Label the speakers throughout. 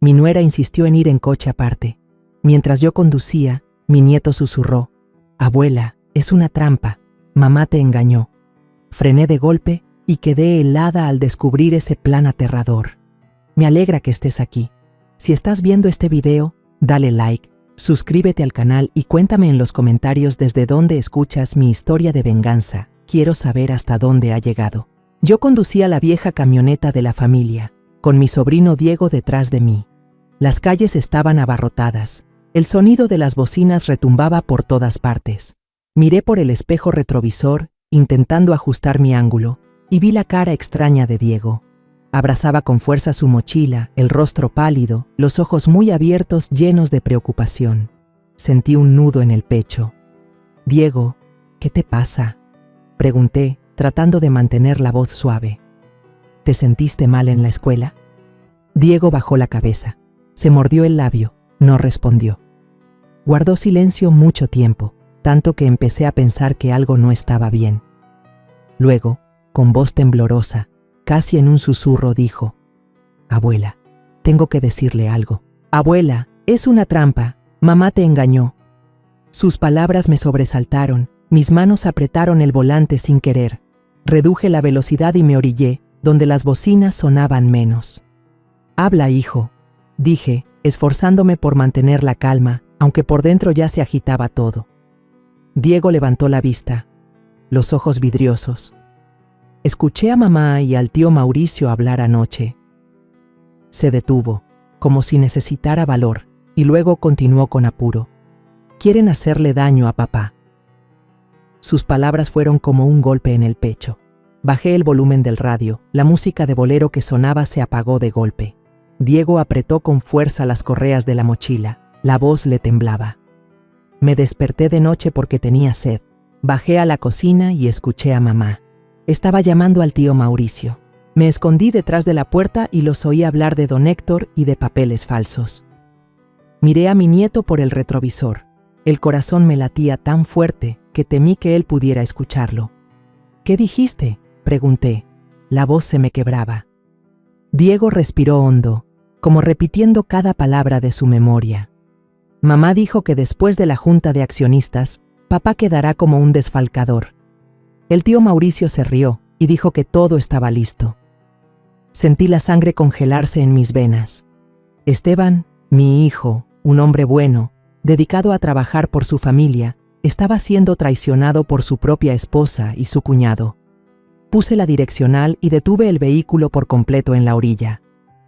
Speaker 1: Mi nuera insistió en ir en coche aparte. Mientras yo conducía, mi nieto susurró: «Abuela, es una trampa. Mamá te engañó». Frené de golpe y quedé helada al descubrir ese plan aterrador. Me alegra que estés aquí. Si estás viendo este video, dale like, suscríbete al canal y cuéntame en los comentarios desde dónde escuchas mi historia de venganza. Quiero saber hasta dónde ha llegado. Yo conducía la vieja camioneta de la familia, con mi sobrino Diego detrás de mí. Las calles estaban abarrotadas. El sonido de las bocinas retumbaba por todas partes. Miré por el espejo retrovisor, intentando ajustar mi ángulo, y vi la cara extraña de Diego. Abrazaba con fuerza su mochila, el rostro pálido, los ojos muy abiertos, llenos de preocupación. Sentí un nudo en el pecho. «Diego, ¿qué te pasa?», pregunté, tratando de mantener la voz suave. «¿Te sentiste mal en la escuela?». Diego bajó la cabeza. Se mordió el labio. No respondió. Guardó silencio mucho tiempo, tanto que empecé a pensar que algo no estaba bien. Luego, con voz temblorosa, casi en un susurro, dijo: «Abuela, tengo que decirle algo». «Abuela, es una trampa. Mamá te engañó». Sus palabras me sobresaltaron. Mis manos apretaron el volante sin querer. Reduje la velocidad y me orillé, donde las bocinas sonaban menos. «Habla, hijo», dije, esforzándome por mantener la calma, aunque por dentro ya se agitaba todo. Diego levantó la vista, los ojos vidriosos. «Escuché a mamá y al tío Mauricio hablar anoche». Se detuvo, como si necesitara valor, y luego continuó con apuro: «Quieren hacerle daño a papá». Sus palabras fueron como un golpe en el pecho. Bajé el volumen del radio, la música de bolero que sonaba se apagó de golpe. Diego apretó con fuerza las correas de la mochila, la voz le temblaba. Me desperté de noche porque tenía sed. Bajé a la cocina y escuché a mamá. Estaba llamando al tío Mauricio. Me escondí detrás de la puerta y los oí hablar de don Héctor y de papeles falsos. Miré a mi nieto por el retrovisor. El corazón me latía tan fuerte que temí que él pudiera escucharlo. «¿Qué dijiste?», pregunté. La voz se me quebraba. Diego respiró hondo, como repitiendo cada palabra de su memoria. «Mamá dijo que después de la junta de accionistas, papá quedará como un desfalcador». El tío Mauricio se rió y dijo que todo estaba listo. Sentí la sangre congelarse en mis venas. Esteban, mi hijo, un hombre bueno, dedicado a trabajar por su familia, estaba siendo traicionado por su propia esposa y su cuñado. Puse la direccional y detuve el vehículo por completo en la orilla.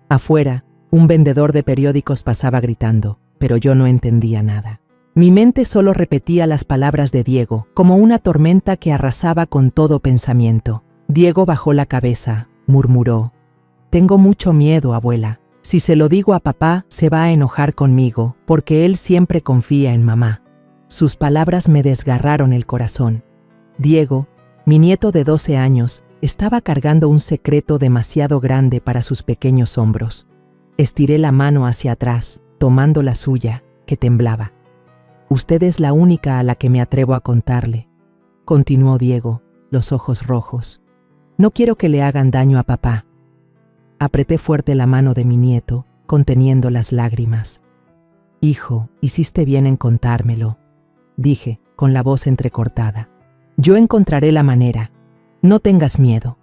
Speaker 1: Afuera, un vendedor de periódicos pasaba gritando, pero yo no entendía nada. Mi mente solo repetía las palabras de Diego, como una tormenta que arrasaba con todo pensamiento. Diego bajó la cabeza, murmuró: «Tengo mucho miedo, abuela. Si se lo digo a papá, se va a enojar conmigo, porque él siempre confía en mamá». Sus palabras me desgarraron el corazón. Diego, mi nieto de 12 años, estaba cargando un secreto demasiado grande para sus pequeños hombros. Estiré la mano hacia atrás, tomando la suya, que temblaba. «Usted es la única a la que me atrevo a contarle», continuó Diego, los ojos rojos. «No quiero que le hagan daño a papá». Apreté fuerte la mano de mi nieto, conteniendo las lágrimas. «Hijo, hiciste bien en contármelo», dije, con la voz entrecortada. «Yo encontraré la manera. No tengas miedo».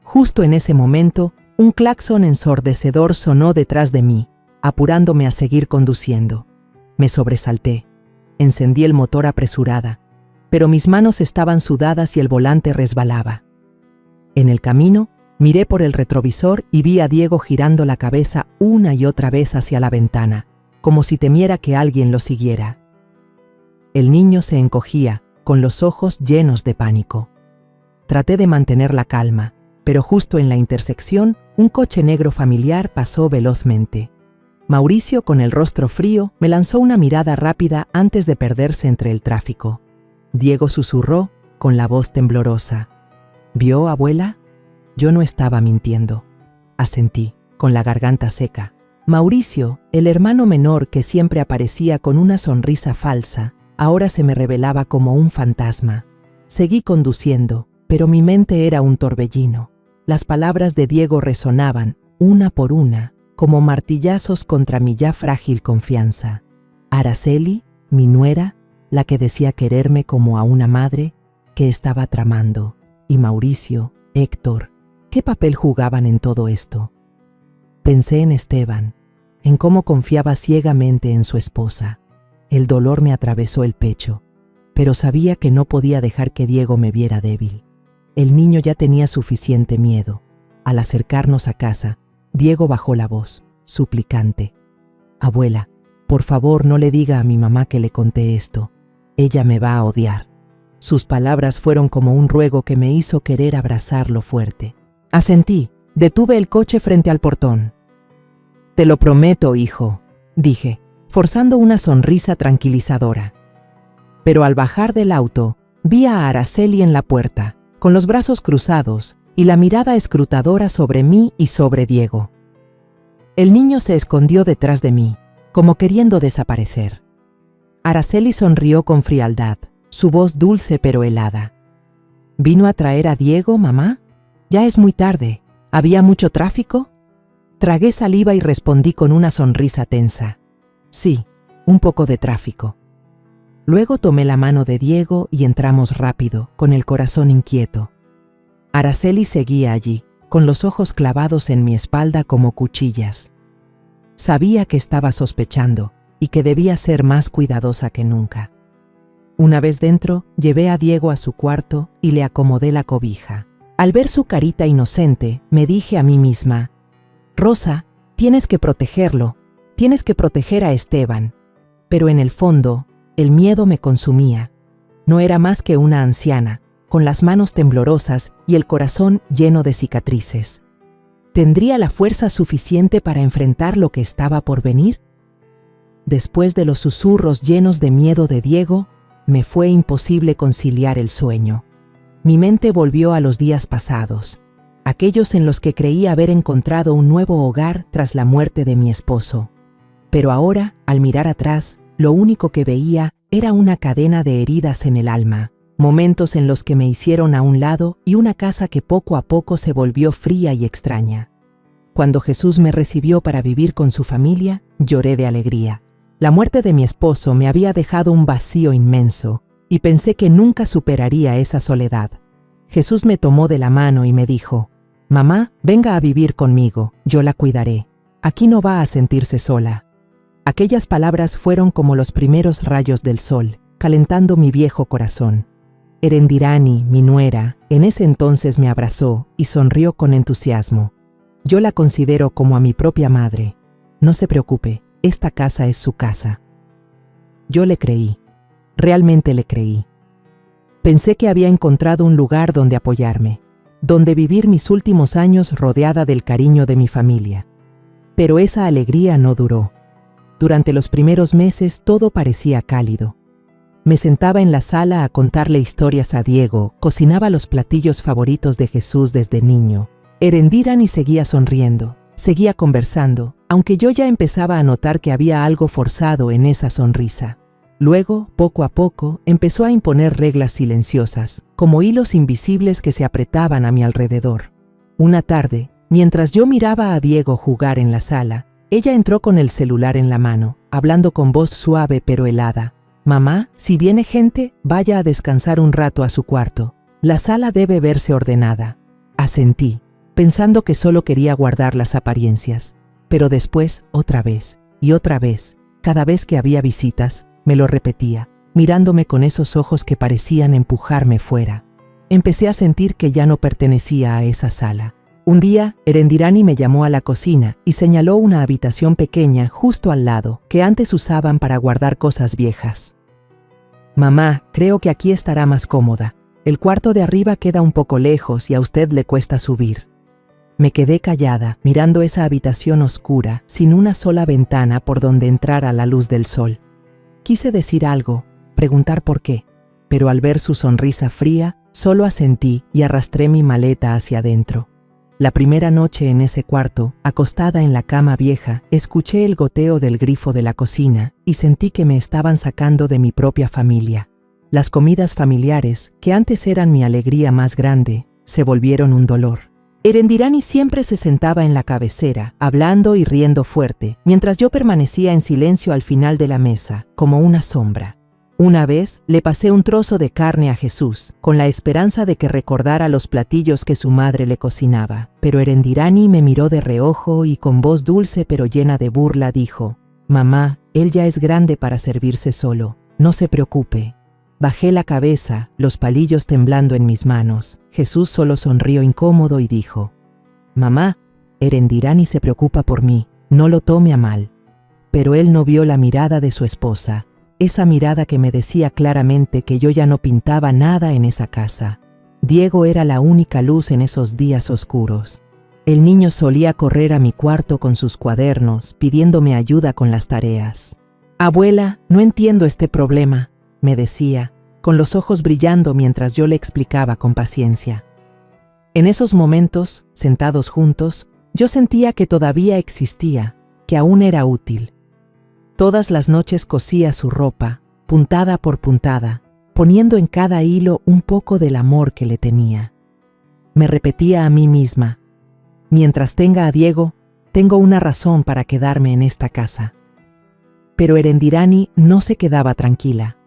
Speaker 1: Justo en ese momento, un claxon ensordecedor sonó detrás de mí, apurándome a seguir conduciendo. Me sobresalté. Encendí el motor apresurada, pero mis manos estaban sudadas y el volante resbalaba. En el camino, miré por el retrovisor y vi a Diego girando la cabeza una y otra vez hacia la ventana, como si temiera que alguien lo siguiera. El niño se encogía, con los ojos llenos de pánico. Traté de mantener la calma, pero justo en la intersección, un coche negro familiar pasó velozmente. Mauricio, con el rostro frío, me lanzó una mirada rápida antes de perderse entre el tráfico. Diego susurró, con la voz temblorosa: «¿Vio, abuela?». Yo no estaba mintiendo. Asentí, con la garganta seca. Mauricio, el hermano menor que siempre aparecía con una sonrisa falsa, ahora se me revelaba como un fantasma. Seguí conduciendo, pero mi mente era un torbellino. Las palabras de Diego resonaban, una por una, como martillazos contra mi ya frágil confianza. Araceli, mi nuera, la que decía quererme como a una madre, que estaba tramando, y Mauricio, Héctor, ¿qué papel jugaban en todo esto? Pensé en Esteban, en cómo confiaba ciegamente en su esposa. El dolor me atravesó el pecho, pero sabía que no podía dejar que Diego me viera débil. El niño ya tenía suficiente miedo. Al acercarnos a casa, Diego bajó la voz, suplicante. «Abuela, por favor no le diga a mi mamá que le conté esto. Ella me va a odiar». Sus palabras fueron como un ruego que me hizo querer abrazarlo fuerte. Asentí, detuve el coche frente al portón. «Te lo prometo, hijo», dije, forzando una sonrisa tranquilizadora. Pero al bajar del auto, vi a Araceli en la puerta, con los brazos cruzados y la mirada escrutadora sobre mí y sobre Diego. El niño se escondió detrás de mí, como queriendo desaparecer. Araceli sonrió con frialdad, su voz dulce pero helada. «¿Vino a traer a Diego, mamá? Ya es muy tarde. ¿Había mucho tráfico?» Tragué saliva y respondí con una sonrisa tensa. «Sí, un poco de tráfico». Luego tomé la mano de Diego y entramos rápido, con el corazón inquieto. Araceli seguía allí, con los ojos clavados en mi espalda como cuchillas. Sabía que estaba sospechando y que debía ser más cuidadosa que nunca. Una vez dentro, llevé a Diego a su cuarto y le acomodé la cobija. Al ver su carita inocente, me dije a mí misma: «Rosa, tienes que protegerlo, tienes que proteger a Esteban». Pero en el fondo, el miedo me consumía. No era más que una anciana, con las manos temblorosas y el corazón lleno de cicatrices. ¿Tendría la fuerza suficiente para enfrentar lo que estaba por venir? Después de los susurros llenos de miedo de Diego, me fue imposible conciliar el sueño. Mi mente volvió a los días pasados, aquellos en los que creí haber encontrado un nuevo hogar tras la muerte de mi esposo. Pero ahora, al mirar atrás, lo único que veía era una cadena de heridas en el alma, momentos en los que me hicieron a un lado y una casa que poco a poco se volvió fría y extraña. Cuando Jesús me recibió para vivir con su familia, lloré de alegría. La muerte de mi esposo me había dejado un vacío inmenso y pensé que nunca superaría esa soledad. Jesús me tomó de la mano y me dijo: «Mamá, venga a vivir conmigo, yo la cuidaré. Aquí no va a sentirse sola». Aquellas palabras fueron como los primeros rayos del sol, calentando mi viejo corazón. Erendirani, mi nuera, en ese entonces me abrazó y sonrió con entusiasmo. Yo la considero como a mi propia madre. No se preocupe, esta casa es su casa. Yo le creí, realmente le creí. Pensé que había encontrado un lugar donde apoyarme, donde vivir mis últimos años rodeada del cariño de mi familia. Pero esa alegría no duró. Durante los primeros meses todo parecía cálido. Me sentaba en la sala a contarle historias a Diego, cocinaba los platillos favoritos de Jesús desde niño. Erendirani seguía sonriendo, seguía conversando, aunque yo ya empezaba a notar que había algo forzado en esa sonrisa. Luego, poco a poco, empezó a imponer reglas silenciosas, como hilos invisibles que se apretaban a mi alrededor. Una tarde, mientras yo miraba a Diego jugar en la sala, ella entró con el celular en la mano, hablando con voz suave pero helada. «Mamá, si viene gente, vaya a descansar un rato a su cuarto. La sala debe verse ordenada». Asentí, pensando que solo quería guardar las apariencias. Pero después, otra vez, y otra vez, cada vez que había visitas, me lo repetía, mirándome con esos ojos que parecían empujarme fuera. Empecé a sentir que ya no pertenecía a esa sala. Un día, Erendirani me llamó a la cocina y señaló una habitación pequeña justo al lado, que antes usaban para guardar cosas viejas. «Mamá, creo que aquí estará más cómoda. El cuarto de arriba queda un poco lejos y a usted le cuesta subir». Me quedé callada, mirando esa habitación oscura, sin una sola ventana por donde entrara la luz del sol. Quise decir algo, preguntar por qué, pero al ver su sonrisa fría, solo asentí y arrastré mi maleta hacia adentro. La primera noche en ese cuarto, acostada en la cama vieja, escuché el goteo del grifo de la cocina y sentí que me estaban sacando de mi propia familia. Las comidas familiares, que antes eran mi alegría más grande, se volvieron un dolor. Erendirani siempre se sentaba en la cabecera, hablando y riendo fuerte, mientras yo permanecía en silencio al final de la mesa, como una sombra. Una vez le pasé un trozo de carne a Jesús, con la esperanza de que recordara los platillos que su madre le cocinaba, pero Erendirani me miró de reojo y con voz dulce pero llena de burla dijo: «Mamá, él ya es grande para servirse solo, no se preocupe». Bajé la cabeza, los palillos temblando en mis manos. Jesús solo sonrió incómodo y dijo: «Mamá, Erendirani se preocupa por mí, no lo tome a mal». Pero él no vio la mirada de su esposa, esa mirada que me decía claramente que yo ya no pintaba nada en esa casa. Diego era la única luz en esos días oscuros. El niño solía correr a mi cuarto con sus cuadernos, pidiéndome ayuda con las tareas. «Abuela, no entiendo este problema», me decía, con los ojos brillando mientras yo le explicaba con paciencia. En esos momentos, sentados juntos, yo sentía que todavía existía, que aún era útil. Todas las noches cosía su ropa, puntada por puntada, poniendo en cada hilo un poco del amor que le tenía. Me repetía a mí misma: mientras tenga a Diego, tengo una razón para quedarme en esta casa. Pero Erendirani no se quedaba tranquila.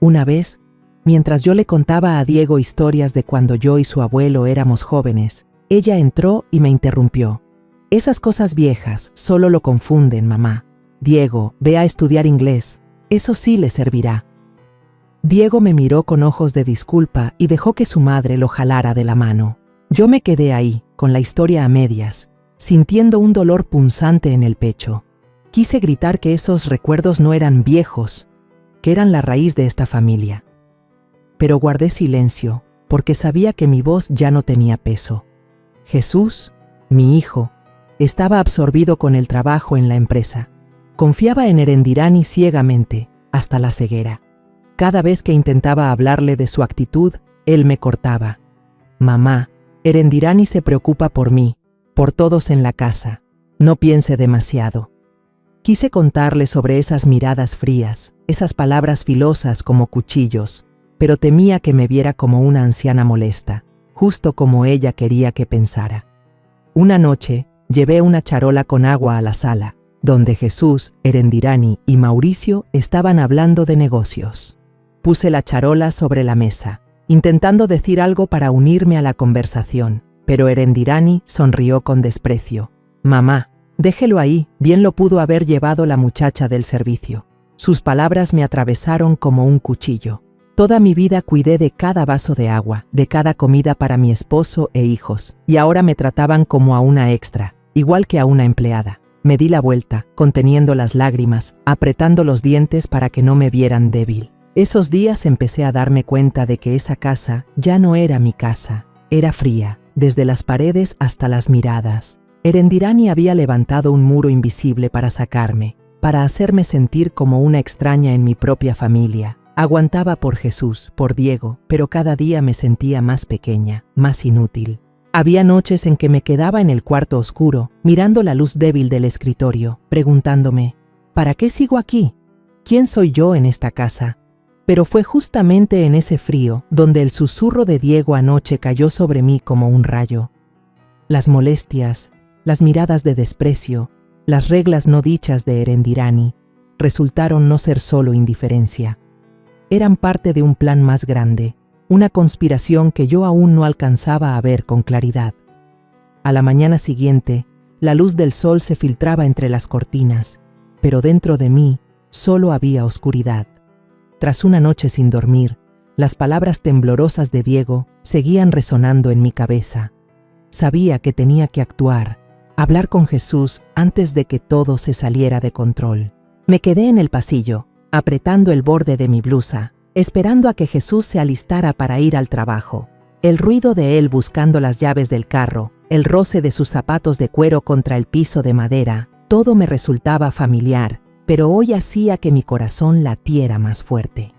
Speaker 1: Una vez, mientras yo le contaba a Diego historias de cuando yo y su abuelo éramos jóvenes, ella entró y me interrumpió. «Esas cosas viejas solo lo confunden, mamá. Diego, ve a estudiar inglés, eso sí le servirá». Diego me miró con ojos de disculpa y dejó que su madre lo jalara de la mano. Yo me quedé ahí, con la historia a medias, sintiendo un dolor punzante en el pecho. Quise gritar que esos recuerdos no eran viejos, que eran la raíz de esta familia. Pero guardé silencio, porque sabía que mi voz ya no tenía peso. Jesús, mi hijo, estaba absorbido con el trabajo en la empresa. Confiaba en Erendirani ciegamente, hasta la ceguera. Cada vez que intentaba hablarle de su actitud, él me cortaba. «Mamá, Erendirani se preocupa por mí, por todos en la casa. No piense demasiado». Quise contarle sobre esas miradas frías, esas palabras filosas como cuchillos, pero temía que me viera como una anciana molesta, justo como ella quería que pensara. Una noche, llevé una charola con agua a la sala, donde Jesús, Erendirani y Mauricio estaban hablando de negocios. Puse la charola sobre la mesa, intentando decir algo para unirme a la conversación, pero Erendirani sonrió con desprecio. «Mamá, déjelo ahí, bien lo pudo haber llevado la muchacha del servicio». Sus palabras me atravesaron como un cuchillo. Toda mi vida cuidé de cada vaso de agua, de cada comida para mi esposo e hijos, y ahora me trataban como a una extra, igual que a una empleada. Me di la vuelta, conteniendo las lágrimas, apretando los dientes para que no me vieran débil. Esos días empecé a darme cuenta de que esa casa ya no era mi casa, era fría, desde las paredes hasta las miradas. Erendirani había levantado un muro invisible para sacarme, para hacerme sentir como una extraña en mi propia familia. Aguantaba por Jesús, por Diego, pero cada día me sentía más pequeña, más inútil. Había noches en que me quedaba en el cuarto oscuro, mirando la luz débil del escritorio, preguntándome: ¿para qué sigo aquí? ¿Quién soy yo en esta casa? Pero fue justamente en ese frío donde el susurro de Diego anoche cayó sobre mí como un rayo. Las molestias, las miradas de desprecio, las reglas no dichas de Erendirani resultaron no ser solo indiferencia. Eran parte de un plan más grande, una conspiración que yo aún no alcanzaba a ver con claridad. A la mañana siguiente, la luz del sol se filtraba entre las cortinas, pero dentro de mí solo había oscuridad. Tras una noche sin dormir, las palabras temblorosas de Diego seguían resonando en mi cabeza. Sabía que tenía que actuar, hablar con Jesús antes de que todo se saliera de control. Me quedé en el pasillo, apretando el borde de mi blusa, esperando a que Jesús se alistara para ir al trabajo. El ruido de él buscando las llaves del carro, el roce de sus zapatos de cuero contra el piso de madera, todo me resultaba familiar, pero hoy hacía que mi corazón latiera más fuerte.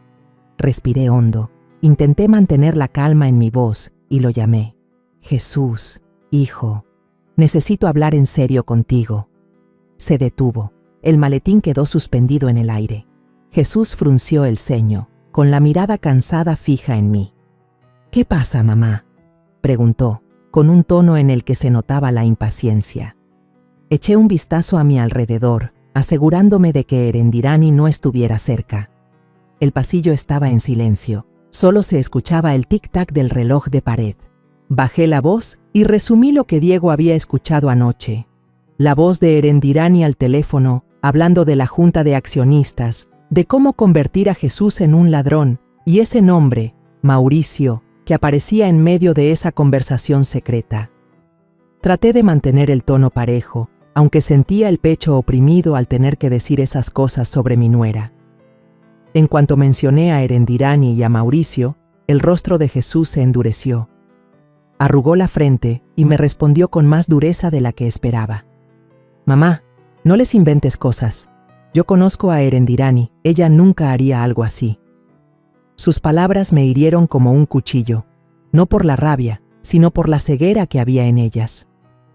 Speaker 1: Respiré hondo, intenté mantener la calma en mi voz y lo llamé. «Jesús, hijo, necesito hablar en serio contigo». Se detuvo. El maletín quedó suspendido en el aire. Jesús frunció el ceño, con la mirada cansada fija en mí. «¿Qué pasa, mamá?», preguntó. con un tono en el que se notaba la impaciencia. Eché un vistazo a mi alrededor, asegurándome de que Erendirani no estuviera cerca. El pasillo estaba en silencio, solo se escuchaba el tic-tac del reloj de pared. Bajé la voz y resumí lo que Diego había escuchado anoche. La voz de Erendirani al teléfono, hablando de la junta de accionistas, de cómo convertir a Jesús en un ladrón, y ese nombre, Mauricio, que aparecía en medio de esa conversación secreta. Traté de mantener el tono parejo, aunque sentía el pecho oprimido al tener que decir esas cosas sobre mi nuera. En cuanto mencioné a Erendirani y a Mauricio, el rostro de Jesús se endureció. Arrugó la frente y me respondió con más dureza de la que esperaba. «Mamá, no les inventes cosas. Yo conozco a Erendirani, ella nunca haría algo así». Sus palabras me hirieron como un cuchillo, no por la rabia, sino por la ceguera que había en ellas.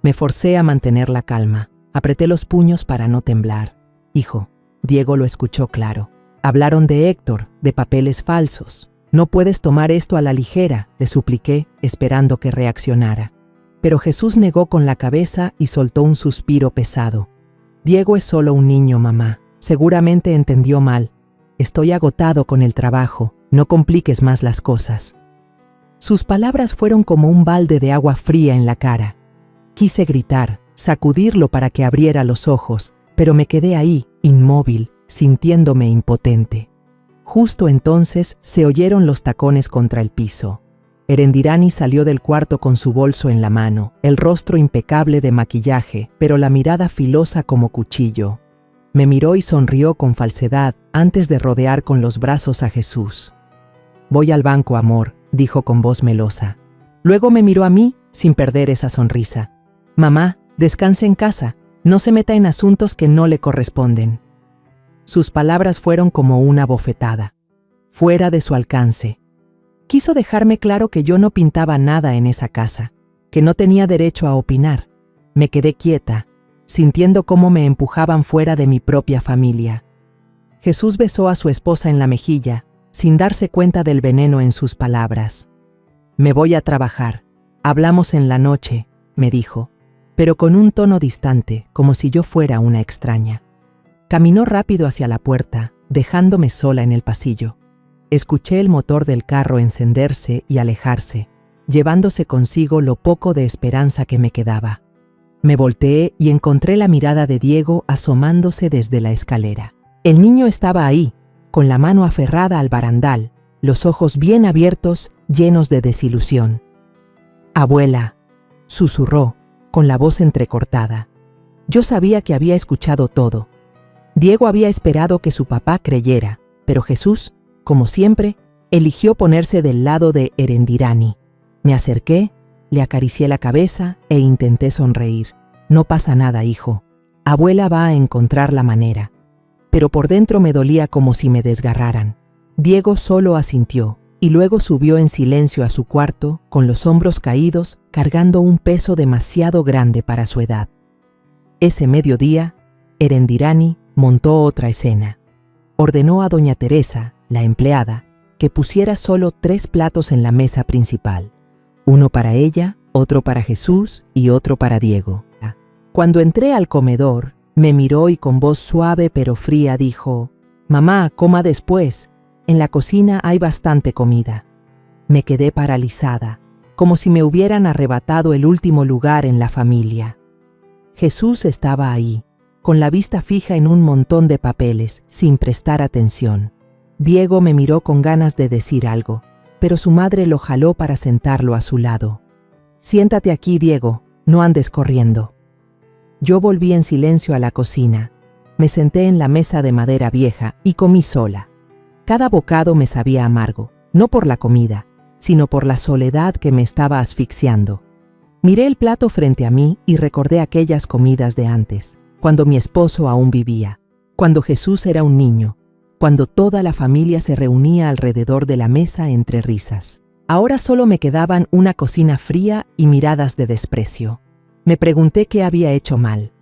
Speaker 1: Me forcé a mantener la calma, apreté los puños para no temblar. «Hijo», Diego lo escuchó claro. «Hablaron de Héctor, de papeles falsos. No puedes tomar esto a la ligera», le supliqué, esperando que reaccionara. Pero Jesús negó con la cabeza y soltó un suspiro pesado. «Diego es solo un niño, mamá. Seguramente entendió mal. Estoy agotado con el trabajo. No compliques más las cosas». Sus palabras fueron como un balde de agua fría en la cara. Quise gritar, sacudirlo para que abriera los ojos, pero me quedé ahí, inmóvil, sintiéndome impotente. Justo entonces se oyeron los tacones contra el piso. Erendirani salió del cuarto con su bolso en la mano, el rostro impecable de maquillaje, pero la mirada filosa como cuchillo. Me miró y sonrió con falsedad antes de rodear con los brazos a Jesús. «Voy al banco, amor», dijo con voz melosa. Luego me miró a mí sin perder esa sonrisa. «Mamá, descanse en casa, no se meta en asuntos que no le corresponden». Sus palabras fueron como una bofetada, fuera de su alcance. Quiso dejarme claro que yo no pintaba nada en esa casa, que no tenía derecho a opinar. Me quedé quieta, sintiendo cómo me empujaban fuera de mi propia familia. Jesús besó a su esposa en la mejilla, sin darse cuenta del veneno en sus palabras. «Me voy a trabajar. Hablamos en la noche», me dijo, pero con un tono distante, como si yo fuera una extraña. Caminó rápido hacia la puerta, dejándome sola en el pasillo. Escuché el motor del carro encenderse y alejarse, llevándose consigo lo poco de esperanza que me quedaba. Me volteé y encontré la mirada de Diego asomándose desde la escalera. El niño estaba ahí, con la mano aferrada al barandal, los ojos bien abiertos, llenos de desilusión. «Abuela», susurró, con la voz entrecortada. Yo sabía que había escuchado todo. Diego había esperado que su papá creyera, pero Jesús, como siempre, eligió ponerse del lado de Erendirani. Me acerqué, le acaricié la cabeza e intenté sonreír. «No pasa nada, hijo. Abuela va a encontrar la manera». Pero por dentro me dolía como si me desgarraran. Diego solo asintió y luego subió en silencio a su cuarto, con los hombros caídos, cargando un peso demasiado grande para su edad. Ese mediodía, Erendirani montó otra escena. Ordenó a doña Teresa, la empleada, que pusiera solo 3 platos en la mesa principal. Uno para ella, otro para Jesús y otro para Diego. Cuando entré al comedor, me miró y con voz suave pero fría dijo: «Mamá, coma después. En la cocina hay bastante comida». Me quedé paralizada, como si me hubieran arrebatado el último lugar en la familia. Jesús estaba ahí, con la vista fija en un montón de papeles, sin prestar atención. Diego me miró con ganas de decir algo, pero su madre lo jaló para sentarlo a su lado. «Siéntate aquí, Diego, no andes corriendo». Yo volví en silencio a la cocina. Me senté en la mesa de madera vieja y comí sola. Cada bocado me sabía amargo, no por la comida, sino por la soledad que me estaba asfixiando. Miré el plato frente a mí y recordé aquellas comidas de antes, cuando mi esposo aún vivía, cuando Jesús era un niño, cuando toda la familia se reunía alrededor de la mesa entre risas. Ahora solo me quedaban una cocina fría y miradas de desprecio. Me pregunté qué había hecho mal.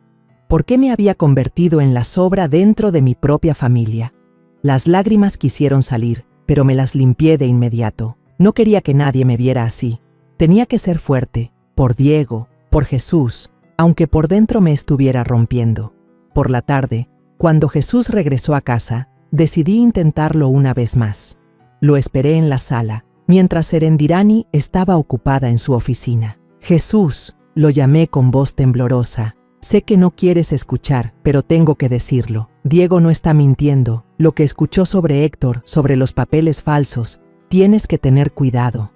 Speaker 1: ¿Por qué me había convertido en la sobra dentro de mi propia familia? Las lágrimas quisieron salir, pero me las limpié de inmediato. No quería que nadie me viera así. Tenía que ser fuerte, por Diego, por Jesús, aunque por dentro me estuviera rompiendo. Por la tarde, cuando Jesús regresó a casa, decidí intentarlo una vez más. Lo esperé en la sala, mientras Erendirani estaba ocupada en su oficina. Jesús, lo llamé con voz temblorosa. Sé que no quieres escuchar, pero tengo que decirlo. Diego no está mintiendo. Lo que escuchó sobre Héctor, sobre los papeles falsos, tienes que tener cuidado.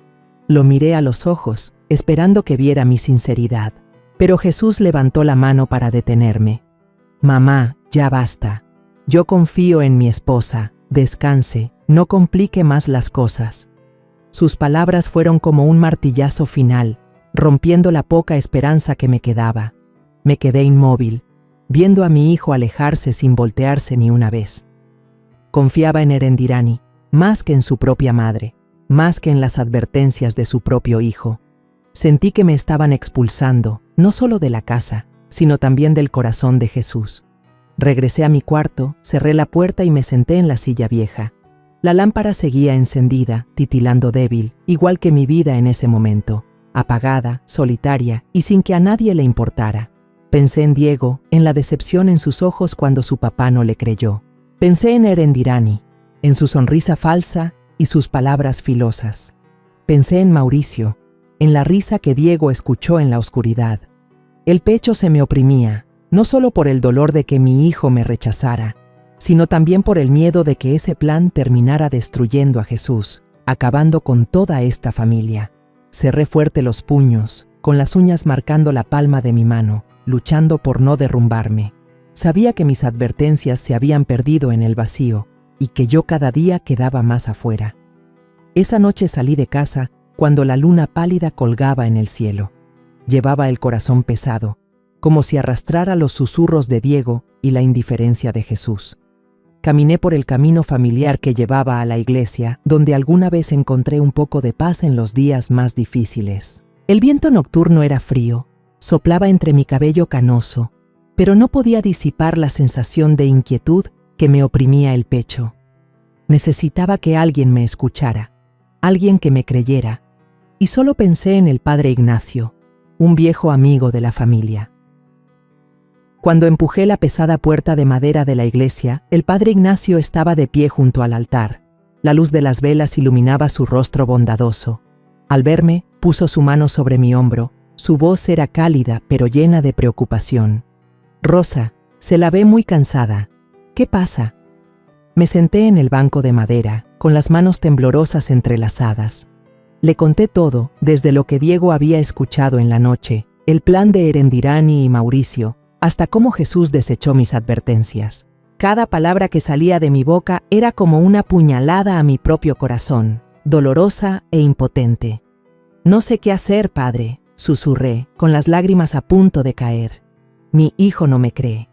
Speaker 1: Lo miré a los ojos, esperando que viera mi sinceridad. Pero Jesús levantó la mano para detenerme. Mamá, ya basta. Yo confío en mi esposa. Descanse, no complique más las cosas. Sus palabras fueron como un martillazo final, rompiendo la poca esperanza que me quedaba. Me quedé inmóvil, viendo a mi hijo alejarse sin voltearse ni una vez. Confiaba en Erendirani, más que en su propia madre, más que en las advertencias de su propio hijo. Sentí que me estaban expulsando, no solo de la casa, sino también del corazón de Jesús. Regresé a mi cuarto, cerré la puerta y me senté en la silla vieja. La lámpara seguía encendida, titilando débil, igual que mi vida en ese momento, apagada, solitaria y sin que a nadie le importara. Pensé en Diego, en la decepción en sus ojos cuando su papá no le creyó. Pensé en Erendirani, en su sonrisa falsa y sus palabras filosas. Pensé en Mauricio, en la risa que Diego escuchó en la oscuridad. El pecho se me oprimía, no solo por el dolor de que mi hijo me rechazara, sino también por el miedo de que ese plan terminara destruyendo a Jesús, acabando con toda esta familia. Cerré fuerte los puños, con las uñas marcando la palma de mi mano, luchando por no derrumbarme. Sabía que mis advertencias se habían perdido en el vacío y que yo cada día quedaba más afuera. Esa noche salí de casa cuando la luna pálida colgaba en el cielo. Llevaba el corazón pesado, como si arrastrara los susurros de Diego y la indiferencia de Jesús. Caminé por el camino familiar que llevaba a la iglesia, donde alguna vez encontré un poco de paz en los días más difíciles. El viento nocturno era frío, soplaba entre mi cabello canoso, pero no podía disipar la sensación de inquietud que me oprimía el pecho. Necesitaba que alguien me escuchara, alguien que me creyera, y solo pensé en el padre Ignacio, un viejo amigo de la familia. Cuando empujé la pesada puerta de madera de la iglesia, el padre Ignacio estaba de pie junto al altar. La luz de las velas iluminaba su rostro bondadoso. Al verme, puso su mano sobre mi hombro. Su voz era cálida, pero llena de preocupación. Rosa, se la ve muy cansada. ¿Qué pasa? Me senté en el banco de madera, con las manos temblorosas entrelazadas. Le conté todo, desde lo que Diego había escuchado en la noche, el plan de Erendirani y Mauricio, hasta cómo Jesús desechó mis advertencias. Cada palabra que salía de mi boca era como una puñalada a mi propio corazón, dolorosa e impotente. «No sé qué hacer, padre», susurré, con las lágrimas a punto de caer. «Mi hijo no me cree.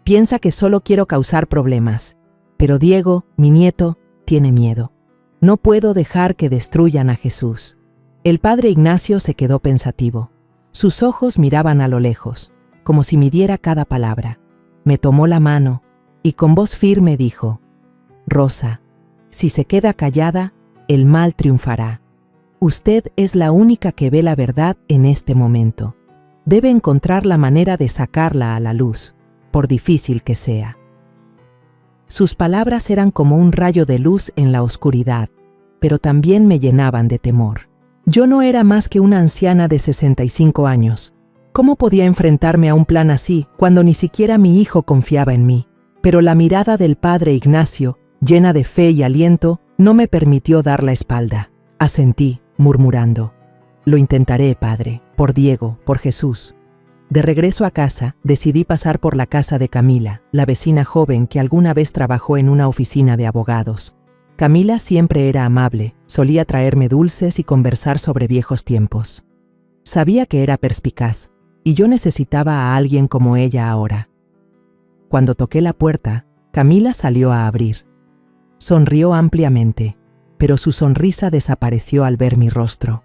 Speaker 1: Piensa que solo quiero causar problemas. Pero Diego, mi nieto, tiene miedo. No puedo dejar que destruyan a Jesús». El padre Ignacio se quedó pensativo. Sus ojos miraban a lo lejos, como si midiera cada palabra. Me tomó la mano y con voz firme dijo: «Rosa, si se queda callada, el mal triunfará. Usted es la única que ve la verdad en este momento. Debe encontrar la manera de sacarla a la luz, por difícil que sea». Sus palabras eran como un rayo de luz en la oscuridad, pero también me llenaban de temor. Yo no era más que una anciana de 65 años. ¿Cómo podía enfrentarme a un plan así cuando ni siquiera mi hijo confiaba en mí? Pero la mirada del padre Ignacio, llena de fe y aliento, no me permitió dar la espalda. Asentí, murmurando: «Lo intentaré, padre, por Diego, por Jesús». De regreso a casa, decidí pasar por la casa de Camila, la vecina joven que alguna vez trabajó en una oficina de abogados. Camila siempre era amable, solía traerme dulces y conversar sobre viejos tiempos. Sabía que era perspicaz, y yo necesitaba a alguien como ella ahora. Cuando toqué la puerta, Camila salió a abrir. Sonrió ampliamente, pero su sonrisa desapareció al ver mi rostro.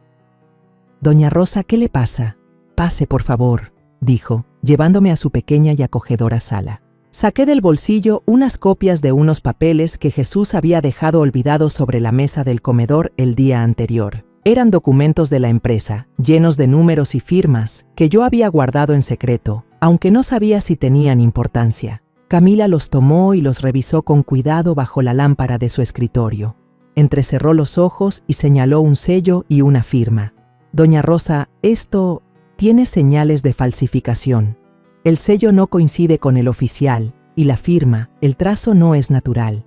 Speaker 1: «Doña Rosa, ¿qué le pasa? Pase, por favor», dijo, llevándome a su pequeña y acogedora sala. Saqué del bolsillo unas copias de unos papeles que Jesús había dejado olvidados sobre la mesa del comedor el día anterior. Eran documentos de la empresa, llenos de números y firmas, que yo había guardado en secreto, aunque no sabía si tenían importancia. Camila los tomó y los revisó con cuidado bajo la lámpara de su escritorio. Entrecerró los ojos y señaló un sello y una firma. Doña Rosa, esto tiene señales de falsificación. El sello no coincide con el oficial y la firma, el trazo no es natural.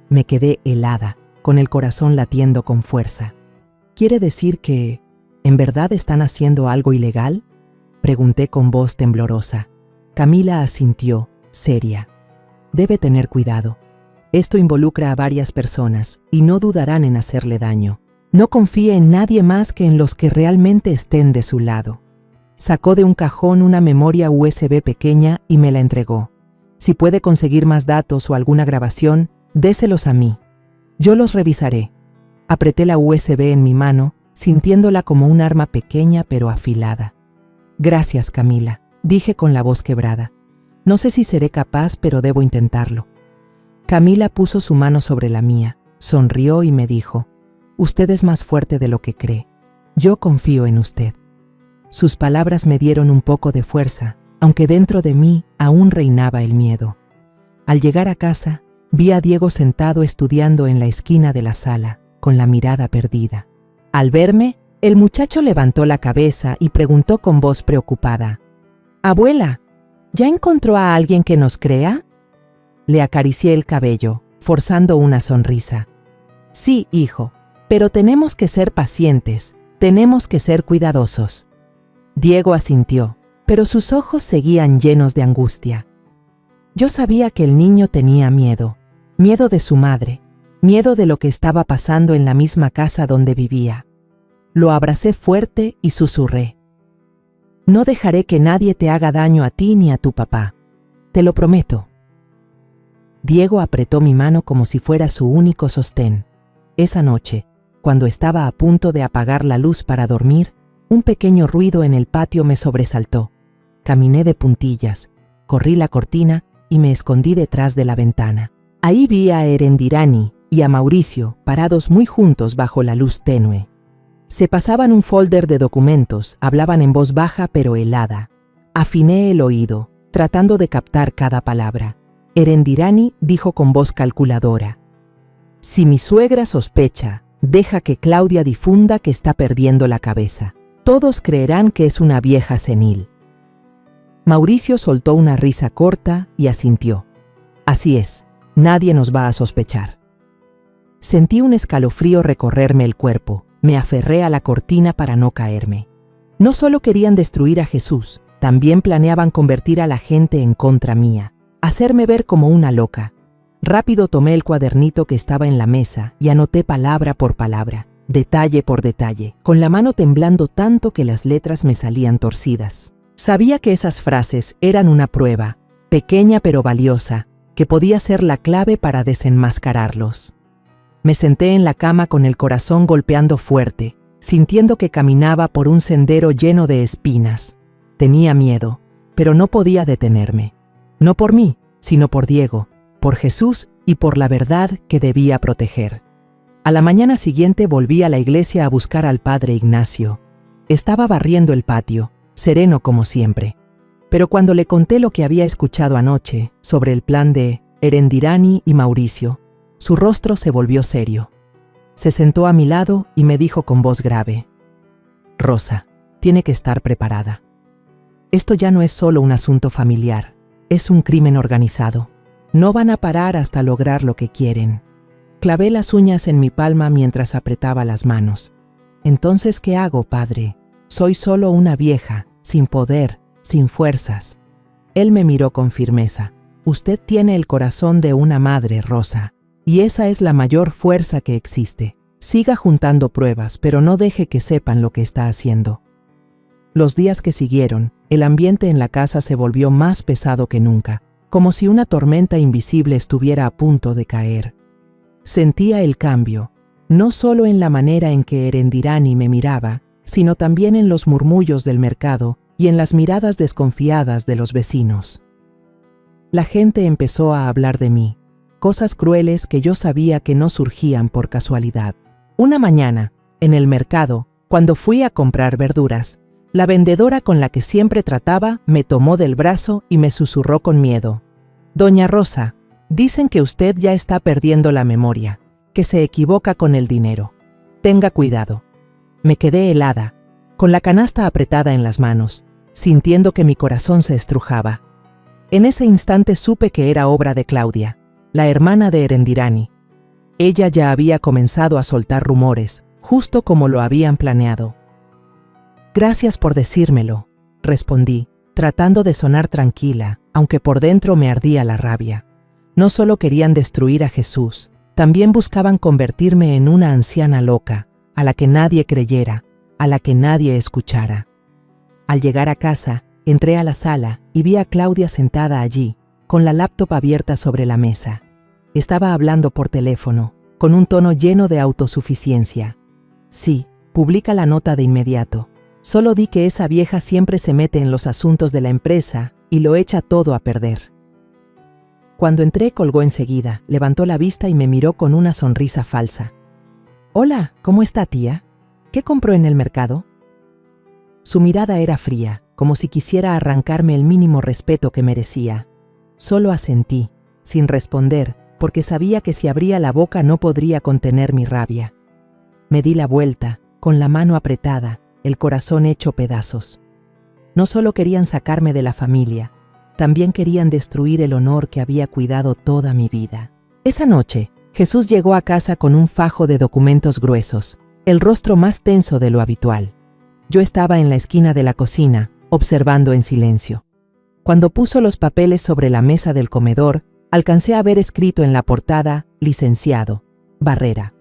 Speaker 1: Me quedé helada, con el corazón latiendo con fuerza. ¿Quiere decir que, en verdad están haciendo algo ilegal? Pregunté con voz temblorosa. Camila asintió, seria. Debe tener cuidado. Esto involucra a varias personas y no dudarán en hacerle daño. No confíe en nadie más que en los que realmente estén de su lado. Sacó de un cajón una memoria USB pequeña y me la entregó. Si puede conseguir más datos o alguna grabación, déselos a mí. Yo los revisaré. Apreté la USB en mi mano, sintiéndola como un arma pequeña pero afilada. Gracias, Camila, dije con la voz quebrada. No sé si seré capaz, pero debo intentarlo. Camila puso su mano sobre la mía, sonrió y me dijo, usted es más fuerte de lo que cree. Yo confío en usted. Sus palabras me dieron un poco de fuerza, aunque dentro de mí aún reinaba el miedo. Al llegar a casa, vi a Diego sentado estudiando en la esquina de la sala, con la mirada perdida. Al verme, el muchacho levantó la cabeza y preguntó con voz preocupada, «Abuela, ¿ya encontró a alguien que nos crea?» Le acaricié el cabello, forzando una sonrisa. «Sí, hijo, pero tenemos que ser pacientes, tenemos que ser cuidadosos». Diego asintió, pero sus ojos seguían llenos de angustia. Yo sabía que el niño tenía miedo de su madre, miedo de lo que estaba pasando en la misma casa donde vivía. Lo abracé fuerte y susurré. No dejaré que nadie te haga daño a ti ni a tu papá. Te lo prometo. Diego apretó mi mano como si fuera su único sostén. Esa noche, cuando estaba a punto de apagar la luz para dormir, un pequeño ruido en el patio me sobresaltó. Caminé de puntillas, corrí la cortina y me escondí detrás de la ventana. Ahí vi a Erendirani y a Mauricio parados muy juntos bajo la luz tenue. Se pasaban un folder de documentos, hablaban en voz baja pero helada. Afiné el oído, tratando de captar cada palabra. Erendirani dijo con voz calculadora: «Si mi suegra sospecha, deja que Claudia difunda que está perdiendo la cabeza. Todos creerán que es una vieja senil». Mauricio soltó una risa corta y asintió. «Así es, nadie nos va a sospechar». Sentí un escalofrío recorrerme el cuerpo. Me aferré a la cortina para no caerme. No solo querían destruir a Jesús, también planeaban convertir a la gente en contra mía, hacerme ver como una loca. Rápido tomé el cuadernito que estaba en la mesa y anoté palabra por palabra, detalle por detalle, con la mano temblando tanto que las letras me salían torcidas. Sabía que esas frases eran una prueba, pequeña pero valiosa, que podía ser la clave para desenmascararlos. Me senté en la cama con el corazón golpeando fuerte, sintiendo que caminaba por un sendero lleno de espinas. Tenía miedo, pero no podía detenerme. No por mí, sino por Diego, por Jesús y por la verdad que debía proteger. A la mañana siguiente volví a la iglesia a buscar al padre Ignacio. Estaba barriendo el patio, sereno como siempre. Pero cuando le conté lo que había escuchado anoche sobre el plan de Erendirani y Mauricio, su rostro se volvió serio. Se sentó a mi lado y me dijo con voz grave: «Rosa, tiene que estar preparada. Esto ya no es solo un asunto familiar, es un crimen organizado. No van a parar hasta lograr lo que quieren». Clavé las uñas en mi palma mientras apretaba las manos. «Entonces, ¿qué hago, padre? Soy solo una vieja, sin poder, sin fuerzas». Él me miró con firmeza. «Usted tiene el corazón de una madre, Rosa. Y esa es la mayor fuerza que existe. Siga juntando pruebas, pero no deje que sepan lo que está haciendo». Los días que siguieron, el ambiente en la casa se volvió más pesado que nunca, como si una tormenta invisible estuviera a punto de caer. Sentía el cambio, no solo en la manera en que Erendirani me miraba, sino también en los murmullos del mercado y en las miradas desconfiadas de los vecinos. La gente empezó a hablar de mí, cosas crueles que yo sabía que no surgían por casualidad. Una mañana, En el mercado, cuando fui a comprar verduras, la vendedora con la que siempre trataba me tomó del brazo y me susurró con miedo: «Doña Rosa, dicen que usted ya está perdiendo la memoria, que se equivoca con el dinero. Tenga cuidado». Me quedé helada, con la canasta apretada en las manos, sintiendo que mi corazón se estrujaba. En ese instante supe que era obra de Claudia, la hermana de Erendirani. Ella ya había comenzado a soltar rumores, justo como lo habían planeado. «Gracias por decírmelo», respondí, tratando de sonar tranquila, aunque por dentro me ardía la rabia. No solo querían destruir a Jesús, también buscaban convertirme en una anciana loca, a la que nadie creyera, a la que nadie escuchara. Al llegar a casa, entré a la sala y vi a Claudia sentada allí, con la laptop abierta sobre la mesa. Estaba hablando por teléfono, con un tono lleno de autosuficiencia. «Sí, publica la nota de inmediato. Solo di que esa vieja siempre se mete en los asuntos de la empresa y lo echa todo a perder». Cuando entré, colgó enseguida, levantó la vista y me miró con una sonrisa falsa. «Hola, ¿cómo está, tía? ¿Qué compró en el mercado?». Su mirada era fría, como si quisiera arrancarme el mínimo respeto que merecía. Solo asentí, sin responder, porque sabía que si abría la boca no podría contener mi rabia. Me di la vuelta, con la mano apretada, el corazón hecho pedazos. No solo querían sacarme de la familia, también querían destruir el honor que había cuidado toda mi vida. Esa noche, Jesús llegó a casa con un fajo de documentos gruesos, el rostro más tenso de lo habitual. Yo estaba en la esquina de la cocina, observando en silencio. Cuando puso los papeles sobre la mesa del comedor, alcancé a ver escrito en la portada: «Licenciado Barrera».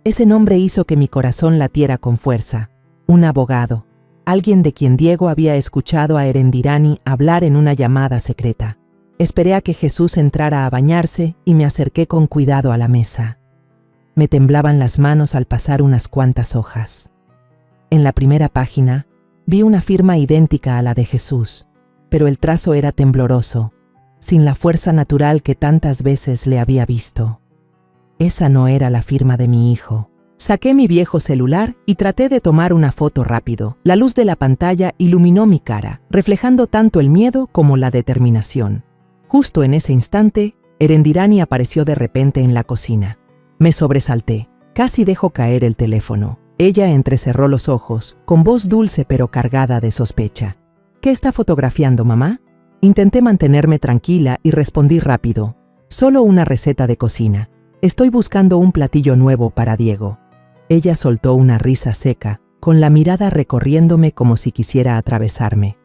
Speaker 1: Ese nombre hizo que mi corazón latiera con fuerza. Un abogado, alguien de quien Diego había escuchado a Erendirani hablar en una llamada secreta. Esperé a que Jesús entrara a bañarse y me acerqué con cuidado a la mesa. Me temblaban las manos al pasar unas cuantas hojas. En la primera página, vi una firma idéntica a la de Jesús, pero el trazo era tembloroso, sin la fuerza natural que tantas veces le había visto. Esa no era la firma de mi hijo. Saqué mi viejo celular y traté de tomar una foto rápido. La luz de la pantalla iluminó mi cara, reflejando tanto el miedo como la determinación. Justo en ese instante, Erendirani apareció de repente en la cocina. Me sobresalté. Casi dejó caer el teléfono. Ella entrecerró los ojos, con voz dulce pero cargada de sospecha. «¿Qué está fotografiando, mamá?». Intenté mantenerme tranquila y respondí rápido: «Solo una receta de cocina. Estoy buscando un platillo nuevo para Diego». Ella soltó una risa seca, con la mirada recorriéndome como si quisiera atravesarme.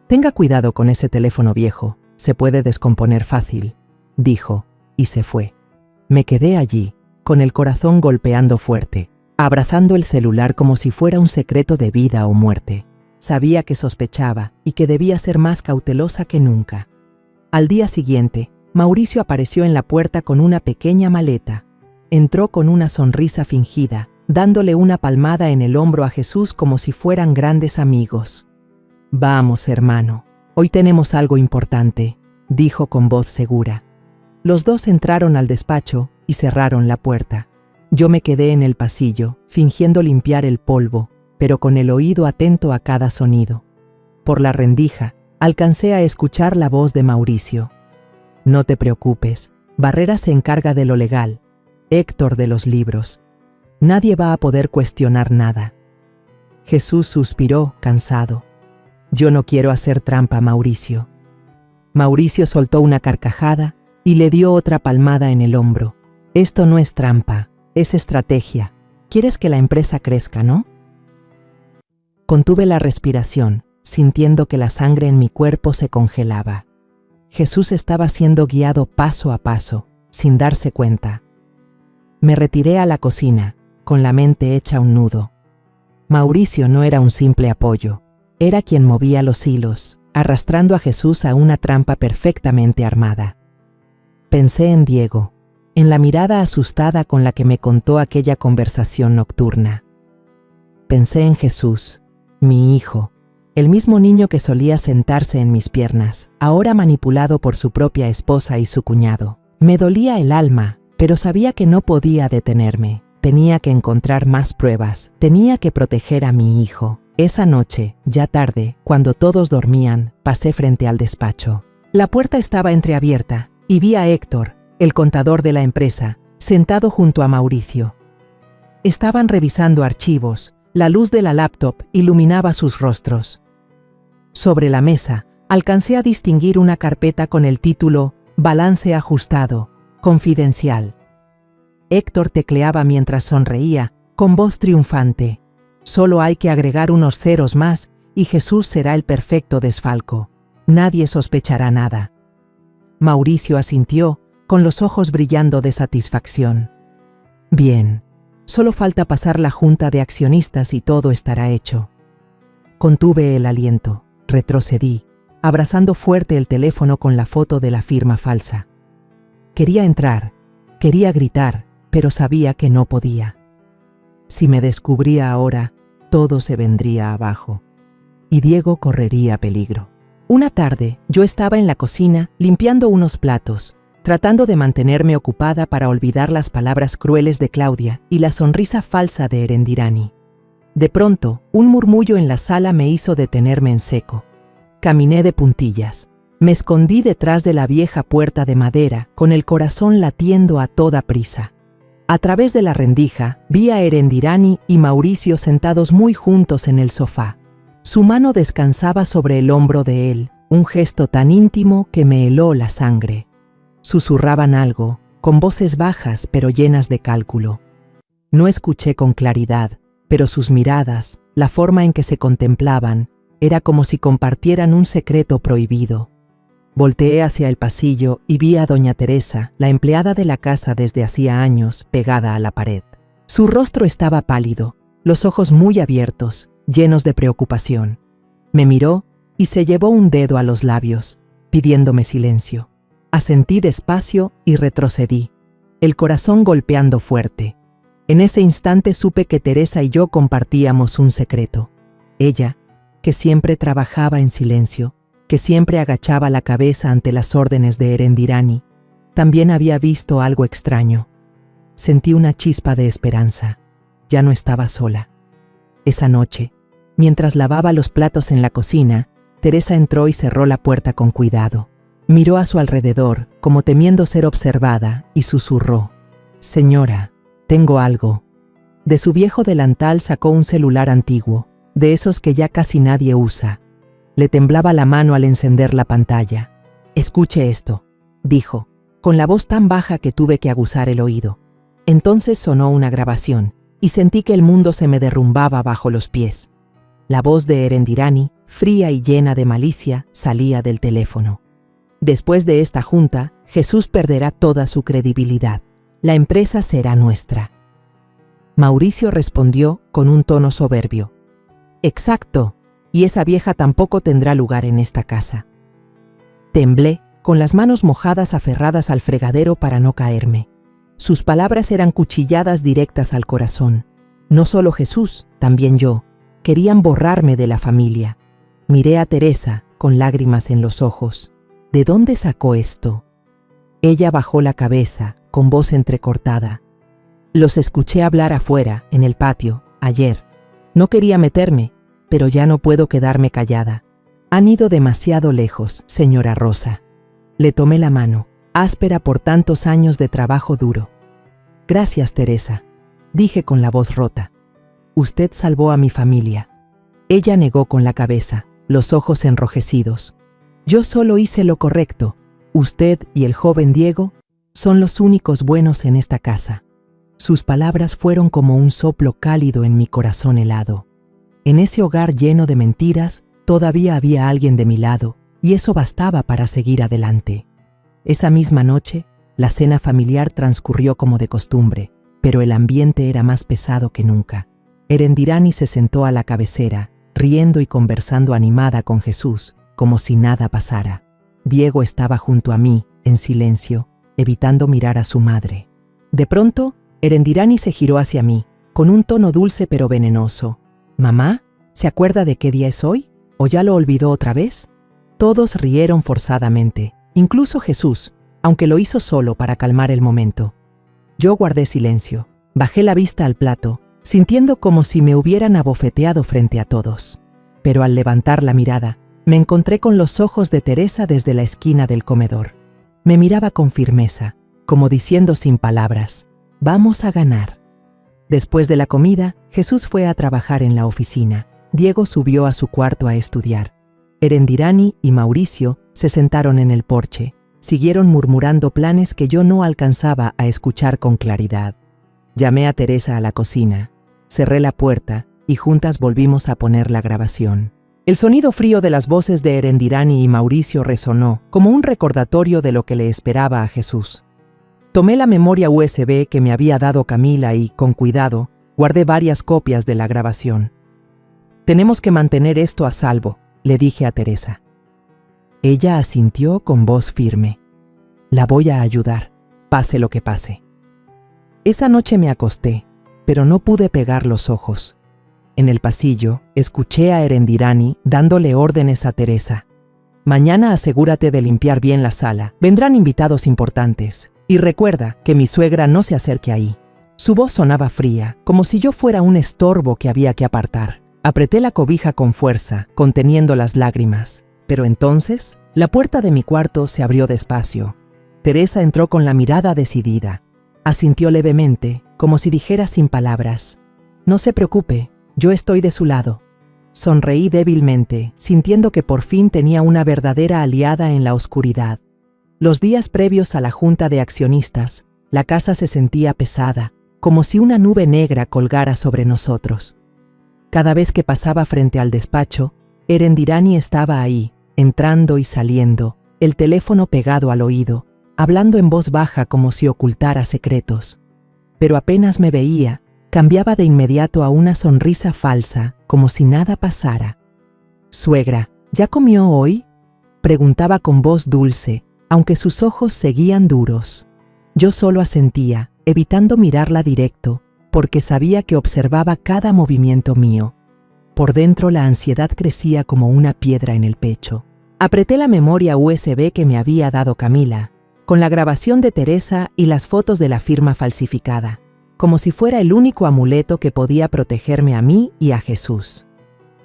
Speaker 1: «Tenga cuidado con ese teléfono viejo, se puede descomponer fácil», dijo, y se fue. Me quedé allí, con el corazón golpeando fuerte, abrazando el celular como si fuera un secreto de vida o muerte. Sabía que sospechaba y que debía ser más cautelosa que nunca. Al día siguiente, Mauricio apareció en la puerta con una pequeña maleta. Entró con una sonrisa fingida, dándole una palmada en el hombro a Jesús como si fueran grandes amigos. «Vamos, hermano, hoy tenemos algo importante», dijo con voz segura. Los dos entraron al despacho y cerraron la puerta. Yo me quedé en el pasillo, fingiendo limpiar el polvo, pero con el oído atento a cada sonido. Por la rendija, alcancé a escuchar la voz de Mauricio. «No te preocupes, Barrera se encarga de lo legal, Héctor de los libros. Nadie va a poder cuestionar nada». Jesús suspiró, cansado. «Yo no quiero hacer trampa, Mauricio». Mauricio soltó una carcajada y le dio otra palmada en el hombro. «Esto no es trampa, es estrategia. Quieres que la empresa crezca, ¿no?». Contuve la respiración, sintiendo que la sangre en mi cuerpo se congelaba. Jesús estaba siendo guiado paso a paso, sin darse cuenta. Me retiré a la cocina, con la mente hecha un nudo. Mauricio no era un simple apoyo, era quien movía los hilos, arrastrando a Jesús a una trampa perfectamente armada. Pensé en Diego, en la mirada asustada con la que me contó aquella conversación nocturna. Pensé en Jesús, mi hijo, el mismo niño que solía sentarse en mis piernas, ahora manipulado por su propia esposa y su cuñado. Me dolía el alma, pero sabía que no podía detenerme. Tenía que encontrar más pruebas. Tenía que proteger a mi hijo. Esa noche, ya tarde, cuando todos dormían, pasé frente al despacho. La puerta estaba entreabierta y vi a Héctor, el contador de la empresa, sentado junto a Mauricio. Estaban revisando archivos. La luz de la laptop iluminaba sus rostros. Sobre la mesa, alcancé a distinguir una carpeta con el título Balance ajustado, confidencial. Héctor tecleaba mientras sonreía, con voz triunfante. Solo hay que agregar unos ceros más y Jesús será el perfecto desfalco. Nadie sospechará nada. Mauricio asintió, con los ojos brillando de satisfacción. Bien, solo falta pasar la junta de accionistas y todo estará hecho. Contuve el aliento, retrocedí, abrazando fuerte el teléfono con la foto de la firma falsa. Quería entrar, quería gritar, pero sabía que no podía. Si me descubría ahora, todo se vendría abajo. Y Diego correría peligro. Una tarde, yo estaba en la cocina limpiando unos platos, tratando de mantenerme ocupada para olvidar las palabras crueles de Claudia y la sonrisa falsa de Erendirani. De pronto, un murmullo en la sala me hizo detenerme en seco. Caminé de puntillas. Me escondí detrás de la vieja puerta de madera, con el corazón latiendo a toda prisa. A través de la rendija, vi a Erendirani y Mauricio sentados muy juntos en el sofá. Su mano descansaba sobre el hombro de él, un gesto tan íntimo que me heló la sangre. Susurraban algo, con voces bajas pero llenas de cálculo. No escuché con claridad, pero sus miradas, la forma en que se contemplaban, era como si compartieran un secreto prohibido. Volteé hacia el pasillo y vi a doña Teresa, la empleada de la casa desde hacía años, pegada a la pared. Su rostro estaba pálido, los ojos muy abiertos, llenos de preocupación. Me miró y se llevó un dedo a los labios, pidiéndome silencio. Asentí despacio y retrocedí, el corazón golpeando fuerte. En ese instante supe que Teresa y yo compartíamos un secreto. Ella, que siempre trabajaba en silencio, que siempre agachaba la cabeza ante las órdenes de Erendirani, también había visto algo extraño. Sentí una chispa de esperanza. Ya no estaba sola. Esa noche, mientras lavaba los platos en la cocina, Teresa entró y cerró la puerta con cuidado. Miró a su alrededor, como temiendo ser observada, y susurró: «Señora, tengo algo». De su viejo delantal sacó un celular antiguo, de esos que ya casi nadie usa. Le temblaba la mano al encender la pantalla. «Escuche esto», dijo, con la voz tan baja que tuve que aguzar el oído. Entonces sonó una grabación, y sentí que el mundo se me derrumbaba bajo los pies. La voz de Erendirani, fría y llena de malicia, salía del teléfono. «Después de esta junta, Jesús perderá toda su credibilidad. La empresa será nuestra». Mauricio respondió con un tono soberbio: «Exacto, y esa vieja tampoco tendrá lugar en esta casa». Temblé, con las manos mojadas aferradas al fregadero para no caerme. Sus palabras eran cuchilladas directas al corazón. No solo Jesús, también yo. Querían borrarme de la familia. Miré a Teresa, con lágrimas en los ojos. ¿De dónde sacó esto? Ella bajó la cabeza, con voz entrecortada. «Los escuché hablar afuera, en el patio, ayer. No quería meterme, pero ya no puedo quedarme callada. Han ido demasiado lejos, señora Rosa». Le tomé la mano, áspera por tantos años de trabajo duro. «Gracias, Teresa», dije con la voz rota. «Usted salvó a mi familia». Ella negó con la cabeza, los ojos enrojecidos. «Yo solo hice lo correcto. Usted y el joven Diego son los únicos buenos en esta casa». Sus palabras fueron como un soplo cálido en mi corazón helado. En ese hogar lleno de mentiras, todavía había alguien de mi lado, y eso bastaba para seguir adelante. Esa misma noche, la cena familiar transcurrió como de costumbre, pero el ambiente era más pesado que nunca. Erendirani se sentó a la cabecera, riendo y conversando animada con Jesús, como si nada pasara. Diego estaba junto a mí, en silencio, evitando mirar a su madre. De pronto, Erendirani se giró hacia mí, con un tono dulce pero venenoso. «¿Mamá? ¿Se acuerda de qué día es hoy? ¿O ya lo olvidó otra vez?» Todos rieron forzadamente, incluso Jesús, aunque lo hizo solo para calmar el momento. Yo guardé silencio. Bajé la vista al plato, sintiendo como si me hubieran abofeteado frente a todos. Pero al levantar la mirada, me encontré con los ojos de Teresa desde la esquina del comedor. Me miraba con firmeza, como diciendo sin palabras, «Vamos a ganar». Después de la comida, Jesús fue a trabajar en la oficina. Diego subió a su cuarto a estudiar. Erendirani y Mauricio se sentaron en el porche. Siguieron murmurando planes que yo no alcanzaba a escuchar con claridad. Llamé a Teresa a la cocina, cerré la puerta y juntas volvimos a poner la grabación. El sonido frío de las voces de Erendirani y Mauricio resonó como un recordatorio de lo que le esperaba a Jesús. Tomé la memoria USB que me había dado Camila y, con cuidado, guardé varias copias de la grabación. «Tenemos que mantener esto a salvo», le dije a Teresa. Ella asintió con voz firme. «La voy a ayudar, pase lo que pase». Esa noche me acosté, pero no pude pegar los ojos. En el pasillo, escuché a Erendirani dándole órdenes a Teresa. «Mañana asegúrate de limpiar bien la sala. Vendrán invitados importantes. Y recuerda que mi suegra no se acerque ahí». Su voz sonaba fría, como si yo fuera un estorbo que había que apartar. Apreté la cobija con fuerza, conteniendo las lágrimas. Pero entonces, la puerta de mi cuarto se abrió despacio. Teresa entró con la mirada decidida. Asintió levemente, como si dijera sin palabras: «No se preocupe, yo estoy de su lado». Sonreí débilmente, sintiendo que por fin tenía una verdadera aliada en la oscuridad. Los días previos a la junta de accionistas, la casa se sentía pesada, como si una nube negra colgara sobre nosotros. Cada vez que pasaba frente al despacho, Erendirani estaba ahí, entrando y saliendo, el teléfono pegado al oído, hablando en voz baja como si ocultara secretos. Pero apenas me veía, cambiaba de inmediato a una sonrisa falsa, como si nada pasara. «Suegra, ¿ya comió hoy?», preguntaba con voz dulce, aunque sus ojos seguían duros. Yo solo asentía, evitando mirarla directo, porque sabía que observaba cada movimiento mío. Por dentro la ansiedad crecía como una piedra en el pecho. Apreté la memoria USB que me había dado Camila, con la grabación de Teresa y las fotos de la firma falsificada, como si fuera el único amuleto que podía protegerme a mí y a Jesús.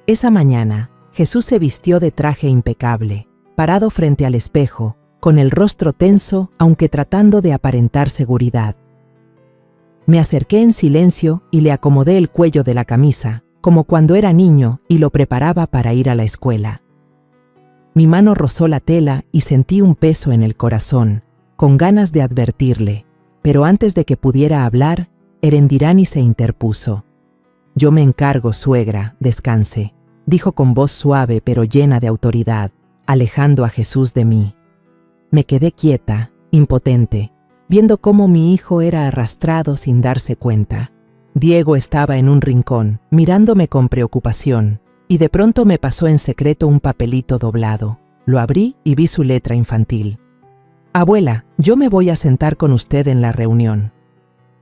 Speaker 1: Esa mañana, Jesús se vistió de traje impecable, parado frente al espejo, con el rostro tenso, aunque tratando de aparentar seguridad. Me acerqué en silencio y le acomodé el cuello de la camisa, como cuando era niño y lo preparaba para ir a la escuela. Mi mano rozó la tela y sentí un peso en el corazón, con ganas de advertirle, pero antes de que pudiera hablar, Erendirani se interpuso. «Yo me encargo, suegra, descanse», dijo con voz suave pero llena de autoridad, alejando a Jesús de mí. Me quedé quieta, impotente, viendo cómo mi hijo era arrastrado sin darse cuenta. Diego estaba en un rincón, mirándome con preocupación, y de pronto me pasó en secreto un papelito doblado. Lo abrí y vi su letra infantil. «Abuela, yo me voy a sentar con usted en la reunión».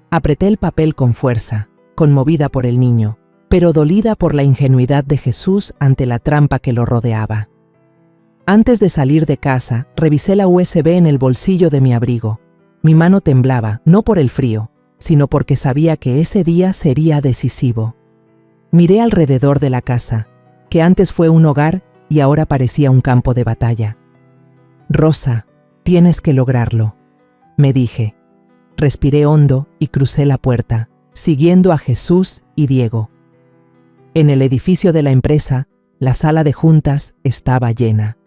Speaker 1: Apreté el papel con fuerza, conmovida por el niño, pero dolida por la ingenuidad de Jesús ante la trampa que lo rodeaba. Antes de salir de casa, revisé la USB en el bolsillo de mi abrigo. Mi mano temblaba, no por el frío, sino porque sabía que ese día sería decisivo. Miré alrededor de la casa, que antes fue un hogar y ahora parecía un campo de batalla. «Rosa, tienes que lograrlo», me dije. Respiré hondo y crucé la puerta, siguiendo a Jesús y Diego. En el edificio de la empresa, la sala de juntas estaba llena.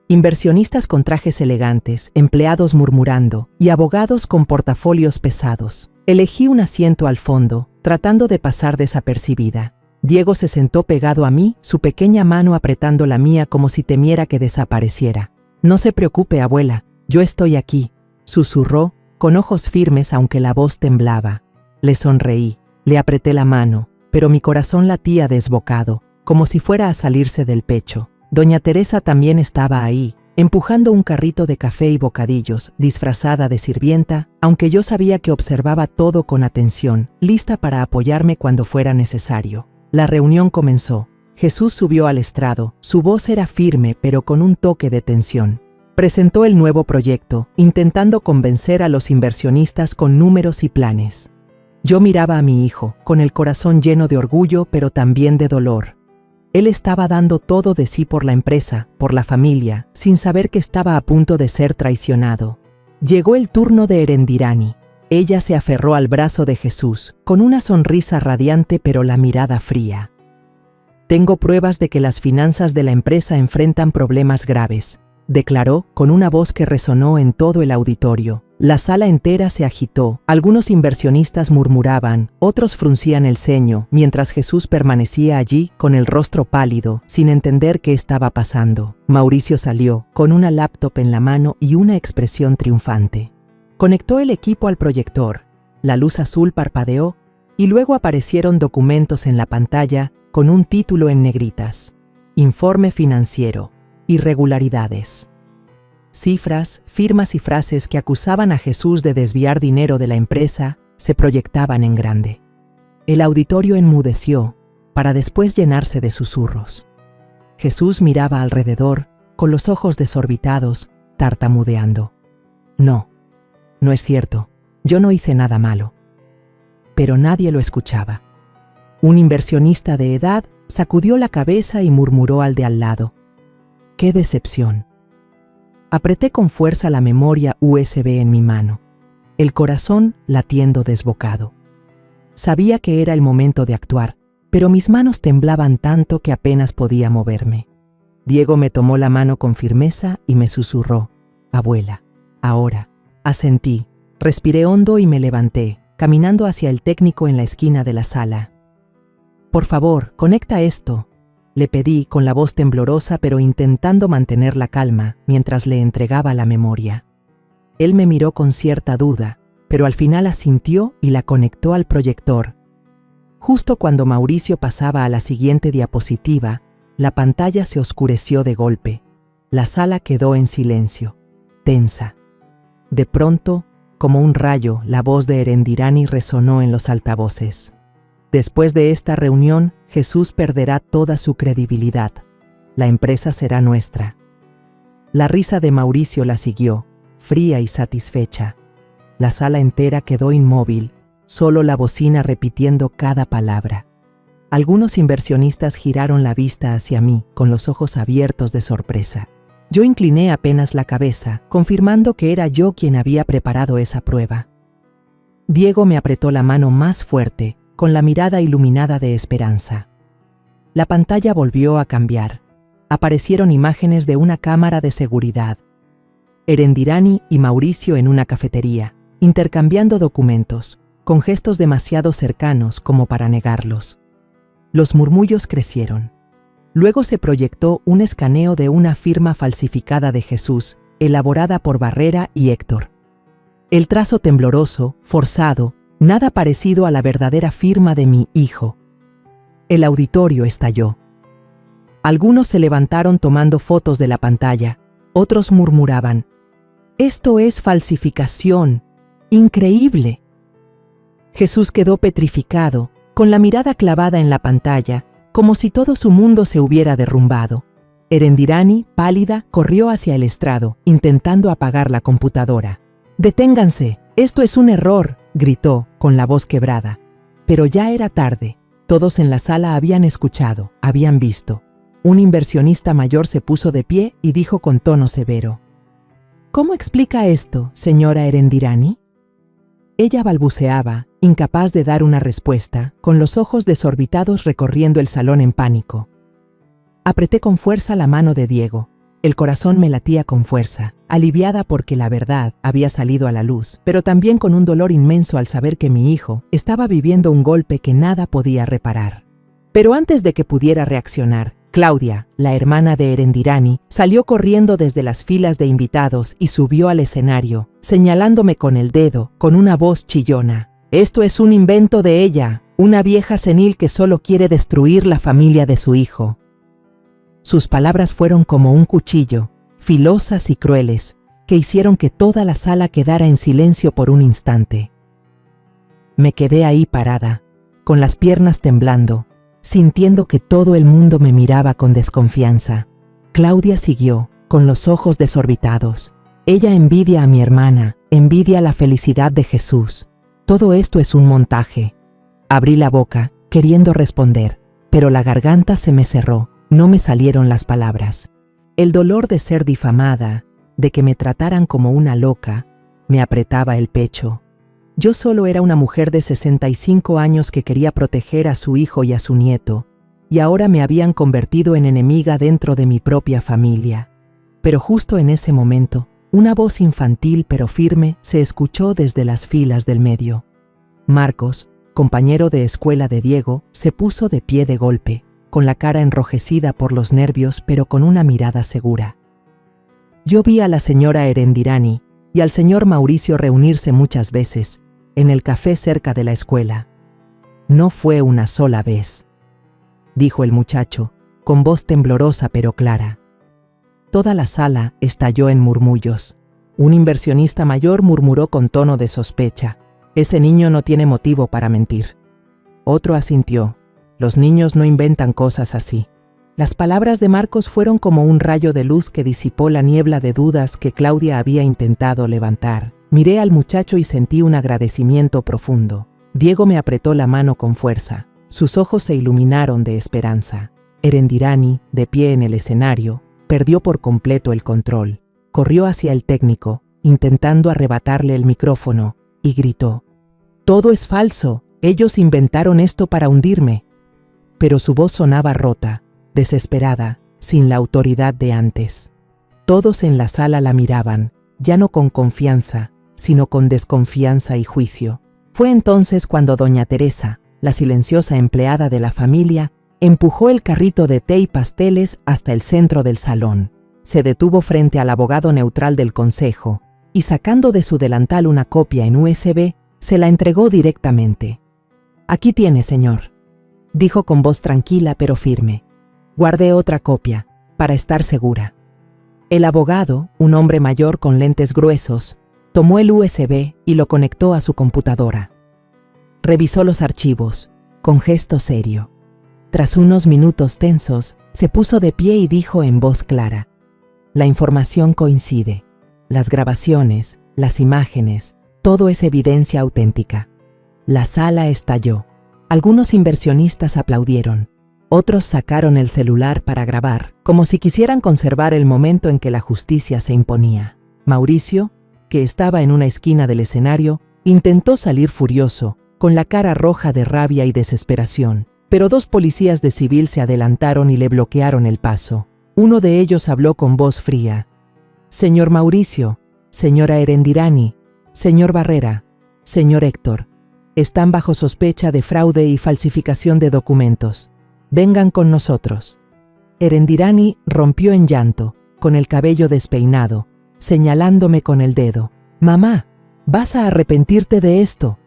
Speaker 1: Inversionistas con trajes elegantes, empleados murmurando y abogados con portafolios pesados. Elegí un asiento al fondo, tratando de pasar desapercibida. Diego se sentó pegado a mí, su pequeña mano apretando la mía como si temiera que desapareciera. «No se preocupe, abuela, yo estoy aquí», susurró, con ojos firmes aunque la voz temblaba. Le sonreí, le apreté la mano, pero mi corazón latía desbocado, como si fuera a salirse del pecho. Doña Teresa también estaba ahí, empujando un carrito de café y bocadillos, disfrazada de sirvienta, aunque yo sabía que observaba todo con atención, lista para apoyarme cuando fuera necesario. La reunión comenzó. Jesús subió al estrado, su voz era firme pero con un toque de tensión. Presentó el nuevo proyecto, intentando convencer a los inversionistas con números y planes. Yo miraba a mi hijo, con el corazón lleno de orgullo, pero también de dolor. Él estaba dando todo de sí por la empresa, por la familia, sin saber que estaba a punto de ser traicionado. Llegó el turno de Erendirani. Ella se aferró al brazo de Jesús, con una sonrisa radiante pero la mirada fría. Tengo pruebas de que las finanzas de la empresa enfrentan problemas graves, declaró con una voz que resonó en todo el auditorio. La sala entera se agitó, algunos inversionistas murmuraban, otros fruncían el ceño, mientras Jesús permanecía allí con el rostro pálido, sin entender qué estaba pasando. Mauricio salió, con una laptop en la mano y una expresión triunfante. Conectó el equipo al proyector, la luz azul parpadeó y luego aparecieron documentos en la pantalla con un título en negritas: Informe financiero, irregularidades. Cifras, firmas y frases que acusaban a Jesús de desviar dinero de la empresa se proyectaban en grande. El auditorio enmudeció, para después llenarse de susurros. Jesús miraba alrededor, con los ojos desorbitados, tartamudeando. No es cierto, yo no hice nada malo. Pero nadie lo escuchaba. Un inversionista de edad sacudió la cabeza y murmuró al de al lado: ¡qué decepción! Apreté con fuerza la memoria USB en mi mano, el corazón latiendo desbocado. Sabía que era el momento de actuar, pero mis manos temblaban tanto que apenas podía moverme. Diego me tomó la mano con firmeza y me susurró: abuela, ahora. Asentí, respiré hondo y me levanté, caminando hacia el técnico en la esquina de la sala. Por favor, conecta esto, le pedí con la voz temblorosa pero intentando mantener la calma mientras le entregaba la memoria. Él me miró con cierta duda, pero al final asintió y la conectó al proyector. Justo cuando Mauricio pasaba a la siguiente diapositiva, la pantalla se oscureció de golpe. La sala quedó en silencio, tensa. De pronto, como un rayo, la voz de Erendirani resonó en los altavoces. Después de esta reunión, Jesús perderá toda su credibilidad. La empresa será nuestra. La risa de Mauricio la siguió, fría y satisfecha. La sala entera quedó inmóvil, solo la bocina repitiendo cada palabra. Algunos inversionistas giraron la vista hacia mí, con los ojos abiertos de sorpresa. Yo incliné apenas la cabeza, confirmando que era yo quien había preparado esa prueba. Diego me apretó la mano más fuerte, con la mirada iluminada de esperanza. La pantalla volvió a cambiar. Aparecieron imágenes de una cámara de seguridad. Erendirani y Mauricio en una cafetería, intercambiando documentos, con gestos demasiado cercanos como para negarlos. Los murmullos crecieron. Luego se proyectó un escaneo de una firma falsificada de Jesús, elaborada por Barrera y Héctor. El trazo tembloroso, forzado, nada parecido a la verdadera firma de mi hijo. El auditorio estalló. Algunos se levantaron tomando fotos de la pantalla, otros murmuraban: «Esto es falsificación, increíble». Jesús quedó petrificado, con la mirada clavada en la pantalla, como si todo su mundo se hubiera derrumbado. Erendirani, pálida, corrió hacia el estrado, intentando apagar la computadora. «¡Deténganse! ¡Esto es un error!», gritó, con la voz quebrada. Pero ya era tarde. Todos en la sala habían escuchado, habían visto. Un inversionista mayor se puso de pie y dijo con tono severo: «¿Cómo explica esto, señora Erendirani?». Ella balbuceaba, incapaz de dar una respuesta, con los ojos desorbitados recorriendo el salón en pánico. Apreté con fuerza la mano de Diego. El corazón me latía con fuerza, aliviada porque la verdad había salido a la luz, pero también con un dolor inmenso al saber que mi hijo estaba viviendo un golpe que nada podía reparar. Pero antes de que pudiera reaccionar, Claudia, la hermana de Erendirani, salió corriendo desde las filas de invitados y subió al escenario, señalándome con el dedo, con una voz chillona: «Esto es un invento de ella, una vieja senil que solo quiere destruir la familia de su hijo». Sus palabras fueron como un cuchillo, filosas y crueles, que hicieron que toda la sala quedara en silencio por un instante. Me quedé ahí parada, con las piernas temblando, sintiendo que todo el mundo me miraba con desconfianza. Claudia siguió, con los ojos desorbitados. Ella envidia a mi hermana, envidia la felicidad de Jesús. Todo esto es un montaje. Abrí la boca, queriendo responder, pero la garganta se me cerró, no me salieron las palabras. El dolor de ser difamada, de que me trataran como una loca, me apretaba el pecho. Yo solo era una mujer de 65 años que quería proteger a su hijo y a su nieto, y ahora me habían convertido en enemiga dentro de mi propia familia. Pero justo en ese momento, una voz infantil pero firme se escuchó desde las filas del medio. Marcos, compañero de escuela de Diego, se puso de pie de golpe, con la cara enrojecida por los nervios pero con una mirada segura. Yo vi a la señora Erendirani y al señor Mauricio reunirse muchas veces, en el café cerca de la escuela. No fue una sola vez, dijo el muchacho, con voz temblorosa pero clara. Toda la sala estalló en murmullos. Un inversionista mayor murmuró con tono de sospecha: «Ese niño no tiene motivo para mentir». Otro asintió: «Los niños no inventan cosas así». Las palabras de Marcos fueron como un rayo de luz que disipó la niebla de dudas que Claudia había intentado levantar. Miré al muchacho y sentí un agradecimiento profundo. Diego me apretó la mano con fuerza. Sus ojos se iluminaron de esperanza. Erendirani, de pie en el escenario, perdió por completo el control. Corrió hacia el técnico, intentando arrebatarle el micrófono, y gritó: «Todo es falso, ellos inventaron esto para hundirme». Pero su voz sonaba rota, desesperada, sin la autoridad de antes. Todos en la sala la miraban, ya no con confianza, sino con desconfianza y juicio. Fue entonces cuando doña Teresa, la silenciosa empleada de la familia, empujó el carrito de té y pasteles hasta el centro del salón. Se detuvo frente al abogado neutral del consejo y, sacando de su delantal una copia en USB, se la entregó directamente. «Aquí tiene, señor», dijo con voz tranquila pero firme. «Guardé otra copia, para estar segura». El abogado, un hombre mayor con lentes gruesos, tomó el USB y lo conectó a su computadora. Revisó los archivos, con gesto serio. Tras unos minutos tensos, se puso de pie y dijo en voz clara: «La información coincide. Las grabaciones, las imágenes, todo es evidencia auténtica». La sala estalló. Algunos inversionistas aplaudieron. Otros sacaron el celular para grabar, como si quisieran conservar el momento en que la justicia se imponía. Mauricio, que estaba en una esquina del escenario, intentó salir furioso, con la cara roja de rabia y desesperación, pero dos policías de civil se adelantaron y le bloquearon el paso. Uno de ellos habló con voz fría: «Señor Mauricio, señora Erendirani, señor Barrera, señor Héctor, están bajo sospecha de fraude y falsificación de documentos. Vengan con nosotros». Erendirani rompió en llanto, con el cabello despeinado, señalándome con el dedo: «Mamá, vas a arrepentirte de esto».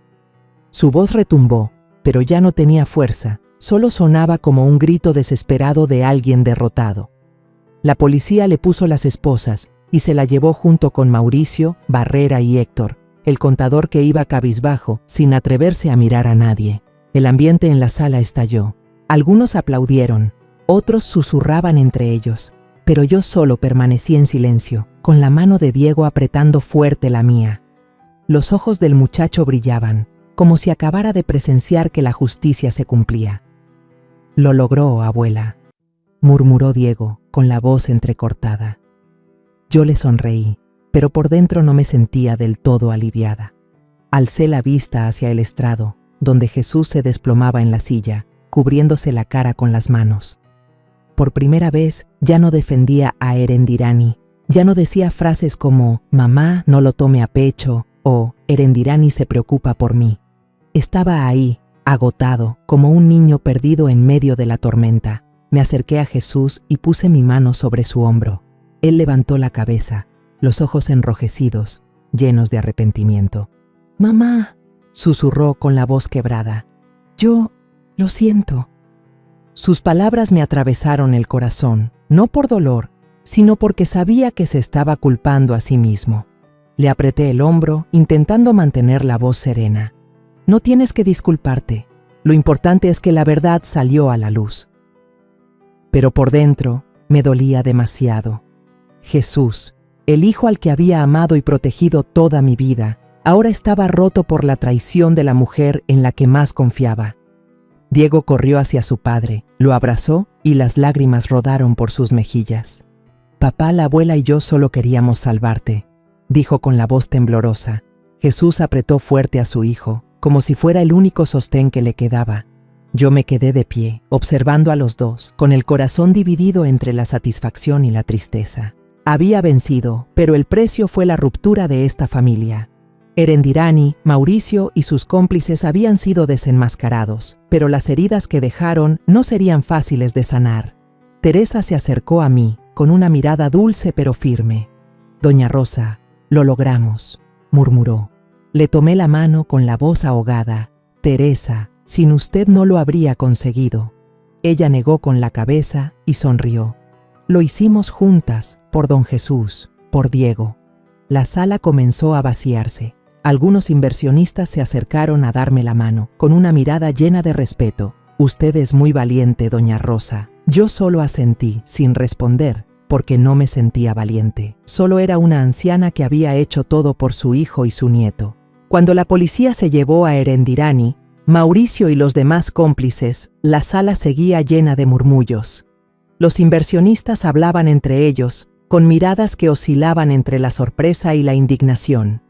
Speaker 1: Su voz retumbó, pero ya no tenía fuerza, solo sonaba como un grito desesperado de alguien derrotado. La policía le puso las esposas y se la llevó junto con Mauricio, Barrera y Héctor, el contador que iba cabizbajo, sin atreverse a mirar a nadie. El ambiente en la sala estalló. Algunos aplaudieron, otros susurraban entre ellos, pero yo solo permanecí en silencio, con la mano de Diego apretando fuerte la mía. Los ojos del muchacho brillaban, como si acabara de presenciar que la justicia se cumplía. «Lo logró, abuela», murmuró Diego, con la voz entrecortada. Yo le sonreí, pero por dentro no me sentía del todo aliviada. Alcé la vista hacia el estrado, donde Jesús se desplomaba en la silla, cubriéndose la cara con las manos. Por primera vez ya no defendía a Erendirani, ya no decía frases como «Mamá, no lo tome a pecho» o «Erendirani se preocupa por mí». Estaba ahí, agotado, como un niño perdido en medio de la tormenta. Me acerqué a Jesús y puse mi mano sobre su hombro. Él levantó la cabeza, los ojos enrojecidos, llenos de arrepentimiento. «Mamá», susurró con la voz quebrada, «yo lo siento». Sus palabras me atravesaron el corazón, no por dolor, sino porque sabía que se estaba culpando a sí mismo. Le apreté el hombro, intentando mantener la voz serena. «No tienes que disculparte. Lo importante es que la verdad salió a la luz». Pero por dentro me dolía demasiado. Jesús, el hijo al que había amado y protegido toda mi vida, Ahora estaba roto por la traición de la mujer en la que más confiaba. Diego corrió hacia su padre, lo abrazó y las lágrimas rodaron por sus mejillas. «Papá, la abuela y yo solo queríamos salvarte», dijo con la voz temblorosa. Jesús apretó fuerte a su hijo, como si fuera el único sostén que le quedaba. Yo me quedé de pie, observando a los dos, con el corazón dividido entre la satisfacción y la tristeza. Había vencido, pero el precio fue la ruptura de esta familia. Erendirani, Mauricio y sus cómplices habían sido desenmascarados, pero las heridas que dejaron no serían fáciles de sanar. Teresa se acercó a mí, con una mirada dulce pero firme. «Doña Rosa, lo logramos», murmuró. Le tomé la mano con la voz ahogada. «Teresa, sin usted no lo habría conseguido». Ella negó con la cabeza y sonrió. «Lo hicimos juntas, por don Jesús, por Diego». La sala comenzó a vaciarse. Algunos inversionistas se acercaron a darme la mano, con una mirada llena de respeto. «Usted es muy valiente, doña Rosa». Yo solo asentí, sin responder, porque no me sentía valiente. Solo era una anciana que había hecho todo por su hijo y su nieto. Cuando la policía se llevó a Erendirani, Mauricio y los demás cómplices, la sala seguía llena de murmullos. Los inversionistas hablaban entre ellos, con miradas que oscilaban entre la sorpresa y la indignación.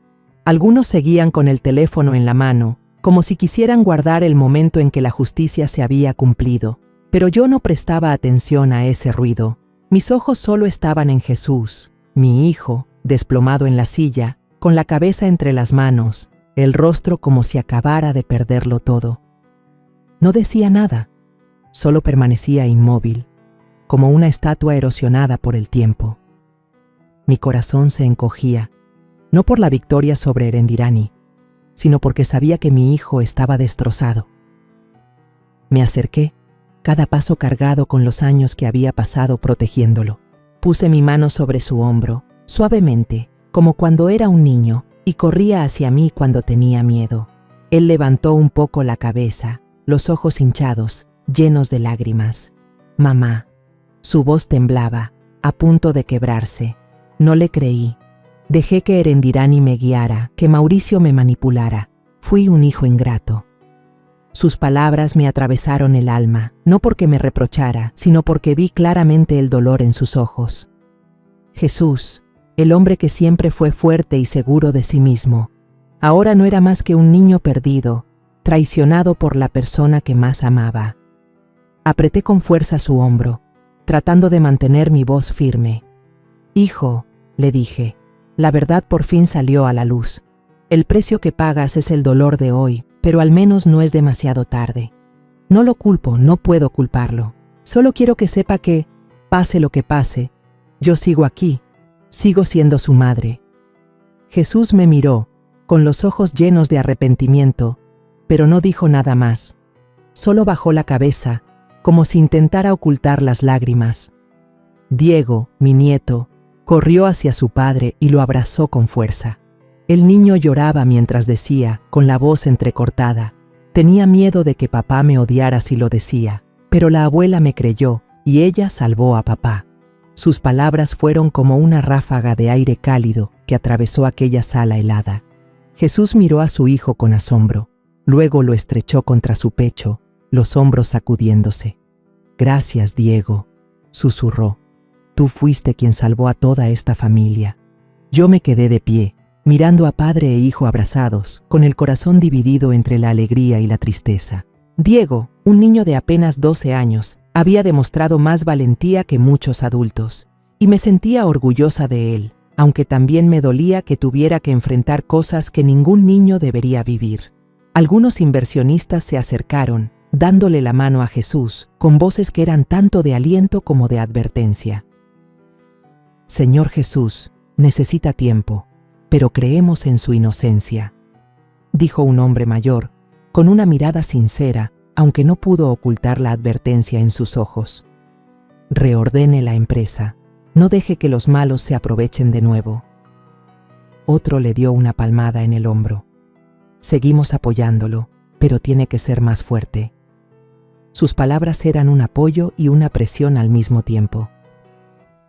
Speaker 1: Algunos seguían con el teléfono en la mano, como si quisieran guardar el momento en que la justicia se había cumplido. Pero yo no prestaba atención a ese ruido. Mis ojos solo estaban en Jesús, mi hijo, desplomado en la silla, con la cabeza entre las manos, el rostro como si acabara de perderlo todo. No decía nada, solo permanecía inmóvil, como una estatua erosionada por el tiempo. Mi corazón se encogía, no por la victoria sobre Erendirani, sino porque sabía que mi hijo estaba destrozado. Me acerqué, cada paso cargado con los años que había pasado protegiéndolo. Puse mi mano sobre su hombro, suavemente, como cuando era un niño, y corría hacia mí cuando tenía miedo. Él levantó un poco la cabeza, los ojos hinchados, llenos de lágrimas. «Mamá». Su voz temblaba, a punto de quebrarse. No le creí. Dejé que Erendirani me guiara, que Mauricio me manipulara. Fui un hijo ingrato. Sus palabras me atravesaron el alma, no porque me reprochara, sino porque vi claramente el dolor en sus ojos. Jesús, el hombre que siempre fue fuerte y seguro de sí mismo, ahora no era más que un niño perdido, traicionado por la persona que más amaba. Apreté con fuerza su hombro, tratando de mantener mi voz firme. «Hijo», le dije, «la verdad por fin salió a la luz. El precio que pagas es el dolor de hoy, pero al menos no es demasiado tarde. No lo culpo, no puedo culparlo. Solo quiero que sepa que, pase lo que pase, yo sigo aquí, sigo siendo su madre». Jesús me miró, con los ojos llenos de arrepentimiento, pero no dijo nada más. Solo bajó la cabeza, como si intentara ocultar las lágrimas. Diego, mi nieto, corrió hacia su padre y lo abrazó con fuerza. El niño lloraba mientras decía, con la voz entrecortada, «Tenía miedo de que papá me odiara si lo decía, pero la abuela me creyó y ella salvó a papá». Sus palabras fueron como una ráfaga de aire cálido que atravesó aquella sala helada. Jesús miró a su hijo con asombro, luego lo estrechó contra su pecho, los hombros sacudiéndose. «Gracias, Diego», susurró. «Tú fuiste quien salvó a toda esta familia». Yo me quedé de pie, mirando a padre e hijo abrazados, con el corazón dividido entre la alegría y la tristeza. Diego, un niño de apenas 12 años, había demostrado más valentía que muchos adultos, y me sentía orgullosa de él, aunque también me dolía que tuviera que enfrentar cosas que ningún niño debería vivir. Algunos inversionistas se acercaron, dándole la mano a Jesús, con voces que eran tanto de aliento como de advertencia. «Señor Jesús, necesita tiempo, pero creemos en su inocencia», dijo un hombre mayor, con una mirada sincera, aunque no pudo ocultar la advertencia en sus ojos. «Reordene la empresa, no deje que los malos se aprovechen de nuevo». Otro le dio una palmada en el hombro. «Seguimos apoyándolo, pero tiene que ser más fuerte». Sus palabras eran un apoyo y una presión al mismo tiempo.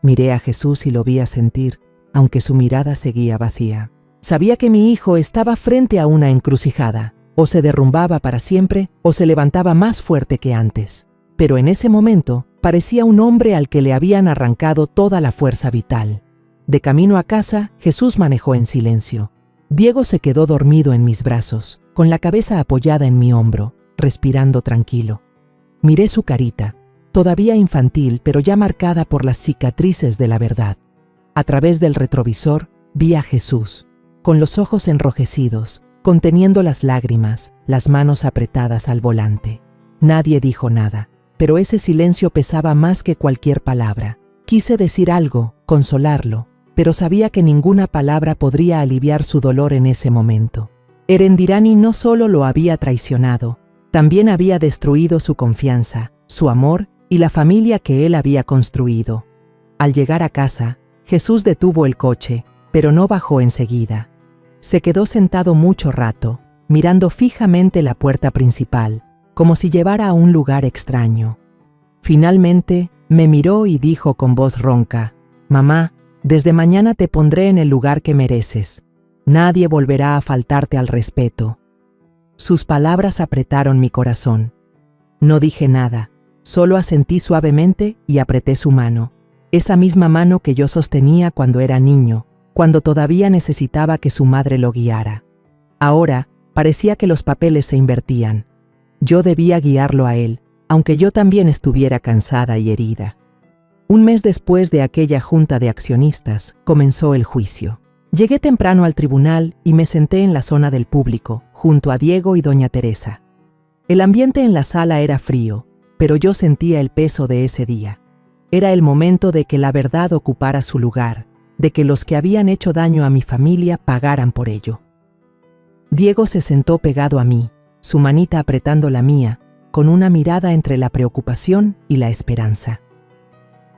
Speaker 1: Miré a Jesús y lo vi asentir, aunque su mirada seguía vacía. Sabía que mi hijo estaba frente a una encrucijada. O se derrumbaba para siempre, o se levantaba más fuerte que antes. Pero en ese momento, parecía un hombre al que le habían arrancado toda la fuerza vital. De camino a casa, Jesús manejó en silencio. Diego se quedó dormido en mis brazos, con la cabeza apoyada en mi hombro, respirando tranquilo. Miré su carita, todavía infantil, pero ya marcada por las cicatrices de la verdad. A través del retrovisor, vi a Jesús, con los ojos enrojecidos, conteniendo las lágrimas, las manos apretadas al volante. Nadie dijo nada, pero ese silencio pesaba más que cualquier palabra. Quise decir algo, consolarlo, pero sabía que ninguna palabra podría aliviar su dolor en ese momento. Erendirani no solo lo había traicionado, también había destruido su confianza, su amor y la familia que él había construido. Al llegar a casa, Jesús detuvo el coche, pero no bajó enseguida. Se quedó sentado mucho rato, mirando fijamente la puerta principal, como si llevara a un lugar extraño. Finalmente, me miró y dijo con voz ronca: «Mamá, desde mañana te pondré en el lugar que mereces. Nadie volverá a faltarte al respeto». Sus palabras apretaron mi corazón. No dije nada, solo asentí suavemente y apreté su mano, esa misma mano que yo sostenía cuando era niño, cuando todavía necesitaba que su madre lo guiara. Ahora, parecía que los papeles se invertían. Yo debía guiarlo a él, aunque yo también estuviera cansada y herida. Un mes después de aquella junta de accionistas, comenzó el juicio. Llegué temprano al tribunal y me senté en la zona del público, junto a Diego y doña Teresa. El ambiente en la sala era frío, pero yo sentía el peso de ese día. Era el momento de que la verdad ocupara su lugar, de que los que habían hecho daño a mi familia pagaran por ello. Diego se sentó pegado a mí, su manita apretando la mía, con una mirada entre la preocupación y la esperanza.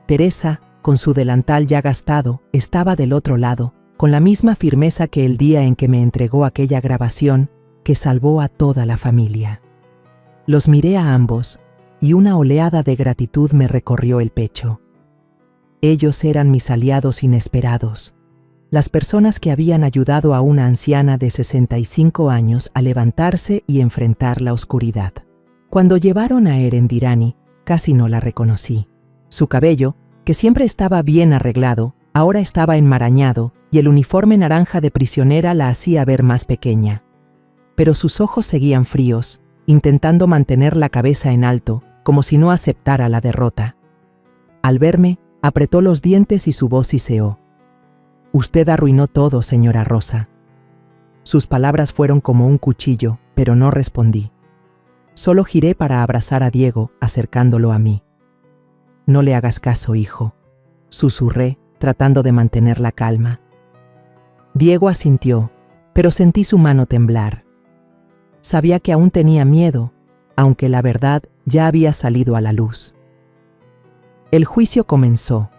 Speaker 1: Teresa, con su delantal ya gastado, estaba del otro lado, con la misma firmeza que el día en que me entregó aquella grabación que salvó a toda la familia. Los miré a ambos, y una oleada de gratitud me recorrió el pecho. Ellos eran mis aliados inesperados, las personas que habían ayudado a una anciana de 65 años a levantarse y enfrentar la oscuridad. Cuando llevaron a Erendirani, casi no la reconocí. Su cabello, que siempre estaba bien arreglado, ahora estaba enmarañado y el uniforme naranja de prisionera la hacía ver más pequeña. Pero sus ojos seguían fríos, intentando mantener la cabeza en alto, como si no aceptara la derrota. Al verme, apretó los dientes y su voz siseó: «Usted arruinó todo, señora Rosa». Sus palabras fueron como un cuchillo, pero no respondí. Solo giré para abrazar a Diego, acercándolo a mí. «No le hagas caso, hijo», susurré, tratando de mantener la calma. Diego asintió, pero sentí su mano temblar. Sabía que aún tenía miedo, aunque la verdad ya había salido a la luz. El juicio comenzó.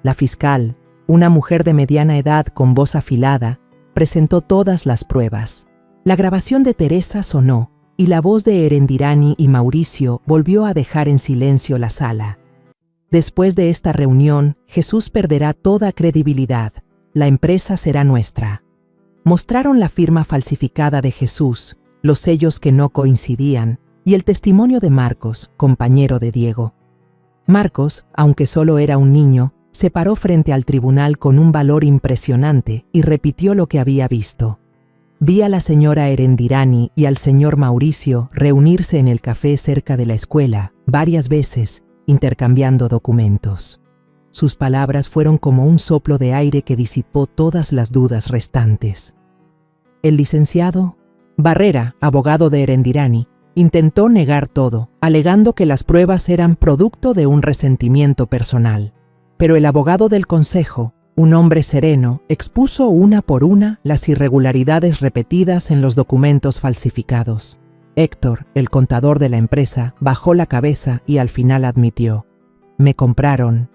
Speaker 1: La fiscal, una mujer de mediana edad con voz afilada, presentó todas las pruebas. La grabación de Teresa sonó, y la voz de Erendirani y Mauricio volvió a dejar en silencio la sala. Después de esta reunión, Jesús perderá toda credibilidad. La empresa será nuestra. Mostraron la firma falsificada de Jesús, los sellos que no coincidían, y el testimonio de Marcos, compañero de Diego. Marcos, aunque solo era un niño, se paró frente al tribunal con un valor impresionante y repitió lo que había visto. Vi a la señora Erendirani y al señor Mauricio reunirse en el café cerca de la escuela varias veces, intercambiando documentos. Sus palabras fueron como un soplo de aire que disipó todas las dudas restantes. El licenciado Barrera, abogado de Erendirani, intentó negar todo, alegando que las pruebas eran producto de un resentimiento personal. Pero el abogado del consejo, un hombre sereno, expuso una por una las irregularidades repetidas en los documentos falsificados. Héctor, el contador de la empresa, bajó la cabeza y al final admitió: «Me compraron.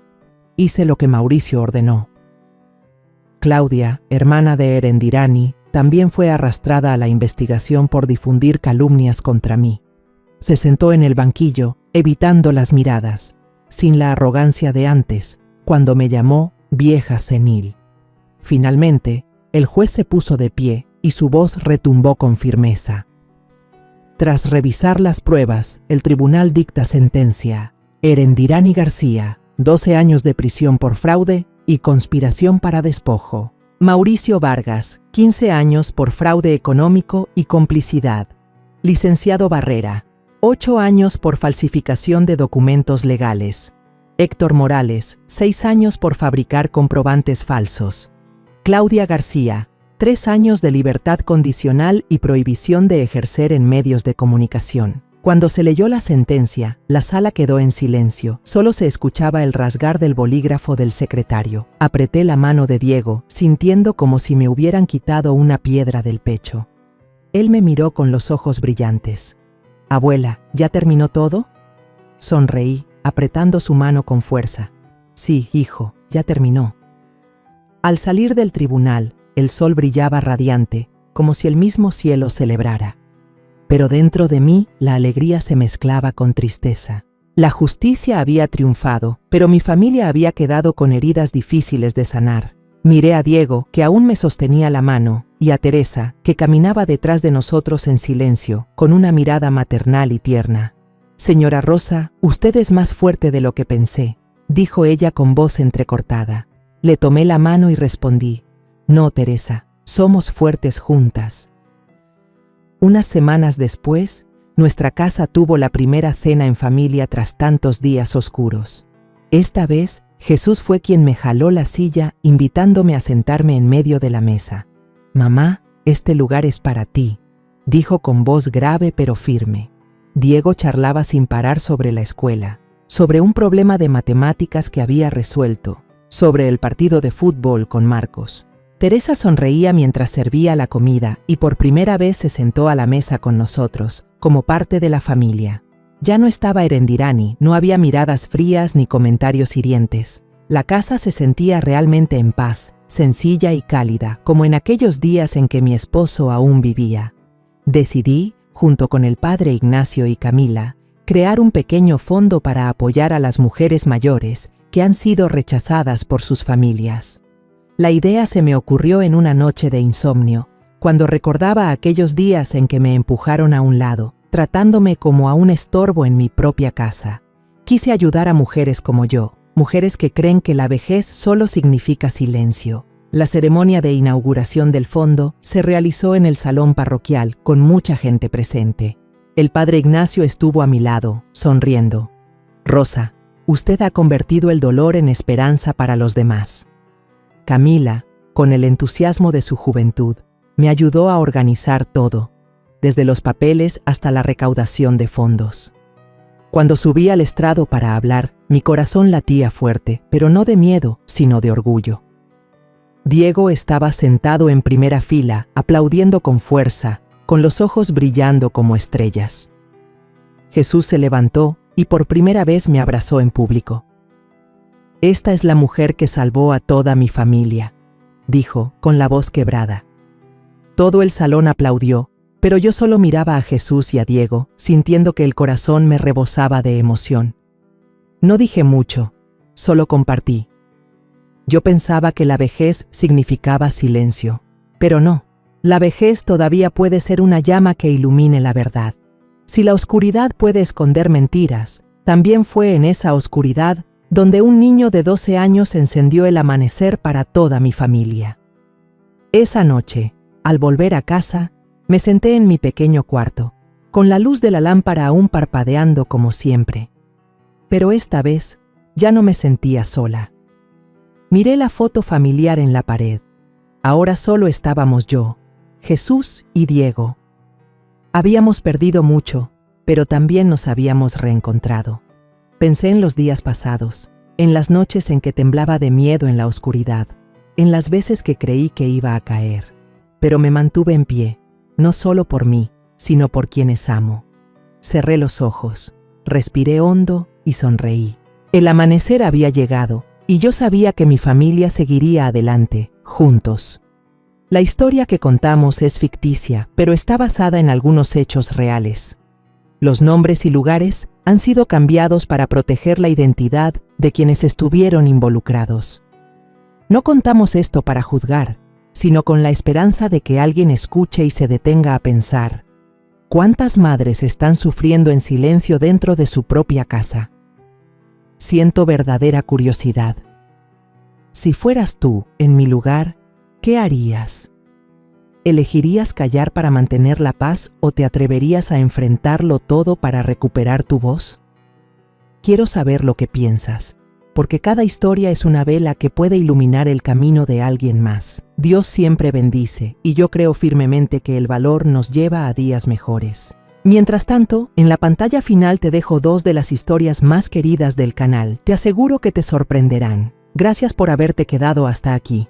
Speaker 1: Hice lo que Mauricio ordenó». Claudia, hermana de Erendirani, también fue arrastrada a la investigación por difundir calumnias contra mí. Se sentó en el banquillo, evitando las miradas, sin la arrogancia de antes, cuando me llamó vieja senil. Finalmente, El juez se puso de pie y su voz retumbó con firmeza. Tras revisar las pruebas, el tribunal dicta sentencia. Erendirani García, 12 años de prisión por fraude y conspiración para despojo. Mauricio Vargas, 15 años por fraude económico y complicidad. Licenciado Barrera, 8 años por falsificación de documentos legales. Héctor Morales, 6 años por fabricar comprobantes falsos. Claudia García, 3 años de libertad condicional y prohibición de ejercer en medios de comunicación. Cuando se leyó la sentencia, la sala quedó en silencio. Solo se escuchaba el rasgar del bolígrafo del secretario. Apreté la mano de Diego, sintiendo como si me hubieran quitado una piedra del pecho. Él me miró con los ojos brillantes. «Abuela, ¿ya terminó todo?» Sonreí, apretando su mano con fuerza. «Sí, hijo, ya terminó». Al salir del tribunal, el sol brillaba radiante, como si el mismo cielo celebrara. Pero dentro de mí la alegría se mezclaba con tristeza. La justicia había triunfado, pero mi familia había quedado con heridas difíciles de sanar. Miré a Diego, que aún me sostenía la mano, y a Teresa, que caminaba detrás de nosotros en silencio, con una mirada maternal y tierna. «Señora Rosa, usted es más fuerte de lo que pensé», dijo ella con voz entrecortada. Le tomé la mano y respondí: «No, Teresa, somos fuertes juntas». Unas semanas después, nuestra casa tuvo la primera cena en familia tras tantos días oscuros. Esta vez, Jesús fue quien me jaló la silla, invitándome a sentarme en medio de la mesa. «Mamá, este lugar es para ti», dijo con voz grave pero firme. Diego charlaba sin parar sobre la escuela, sobre un problema de matemáticas que había resuelto, sobre el partido de fútbol con Marcos. Teresa sonreía mientras servía la comida y por primera vez se sentó a la mesa con nosotros, como parte de la familia. Ya no estaba Erendirani, no había miradas frías ni comentarios hirientes. La casa se sentía realmente en paz, sencilla y cálida, como en aquellos días en que mi esposo aún vivía. Decidí, junto con el padre Ignacio y Camila, crear un pequeño fondo para apoyar a las mujeres mayores que han sido rechazadas por sus familias. La idea se me ocurrió en una noche de insomnio, cuando recordaba aquellos días en que me empujaron a un lado, tratándome como a un estorbo en mi propia casa. Quise ayudar a mujeres como yo, mujeres que creen que la vejez solo significa silencio. La ceremonia de inauguración del fondo se realizó en el salón parroquial, con mucha gente presente. El padre Ignacio estuvo a mi lado, sonriendo. «Rosa, usted ha convertido el dolor en esperanza para los demás». Camila, con el entusiasmo de su juventud, me ayudó a organizar todo, desde los papeles hasta la recaudación de fondos. Cuando subí al estrado para hablar, mi corazón latía fuerte, pero no de miedo, sino de orgullo. Diego estaba sentado en primera fila, aplaudiendo con fuerza, con los ojos brillando como estrellas. Jesús se levantó y por primera vez me abrazó en público. «Esta es la mujer que salvó a toda mi familia», dijo, con la voz quebrada. Todo el salón aplaudió, pero yo solo miraba a Jesús y a Diego, sintiendo que el corazón me rebosaba de emoción. No dije mucho, solo compartí. Yo pensaba que la vejez significaba silencio, pero no. La vejez todavía puede ser una llama que ilumine la verdad. Si la oscuridad puede esconder mentiras, también fue en esa oscuridad donde un niño de 12 años encendió el amanecer para toda mi familia. Esa noche, al volver a casa, me senté en mi pequeño cuarto, con la luz de la lámpara aún parpadeando como siempre. Pero esta vez ya no me sentía sola. Miré la foto familiar en la pared. Ahora solo estábamos yo, Jesús y Diego. Habíamos perdido mucho, pero también nos habíamos reencontrado. Pensé en los días pasados, en las noches en que temblaba de miedo en la oscuridad, en las veces que creí que iba a caer. Pero me mantuve en pie, no solo por mí, sino por quienes amo. Cerré los ojos, respiré hondo y sonreí. El amanecer había llegado, y yo sabía que mi familia seguiría adelante, juntos. La historia que contamos es ficticia, pero está basada en algunos hechos reales. Los nombres y lugares han sido cambiados para proteger la identidad de quienes estuvieron involucrados. No contamos esto para juzgar, sino con la esperanza de que alguien escuche y se detenga a pensar: ¿cuántas madres están sufriendo en silencio dentro de su propia casa? Siento verdadera curiosidad. Si fueras tú en mi lugar, ¿qué harías? ¿Elegirías callar para mantener la paz o te atreverías a enfrentarlo todo para recuperar tu voz? Quiero saber lo que piensas, porque cada historia es una vela que puede iluminar el camino de alguien más. Dios siempre bendice, y yo creo firmemente que el valor nos lleva a días mejores. Mientras tanto, en la pantalla final te dejo 2 de las historias más queridas del canal. Te aseguro que te sorprenderán. Gracias por haberte quedado hasta aquí.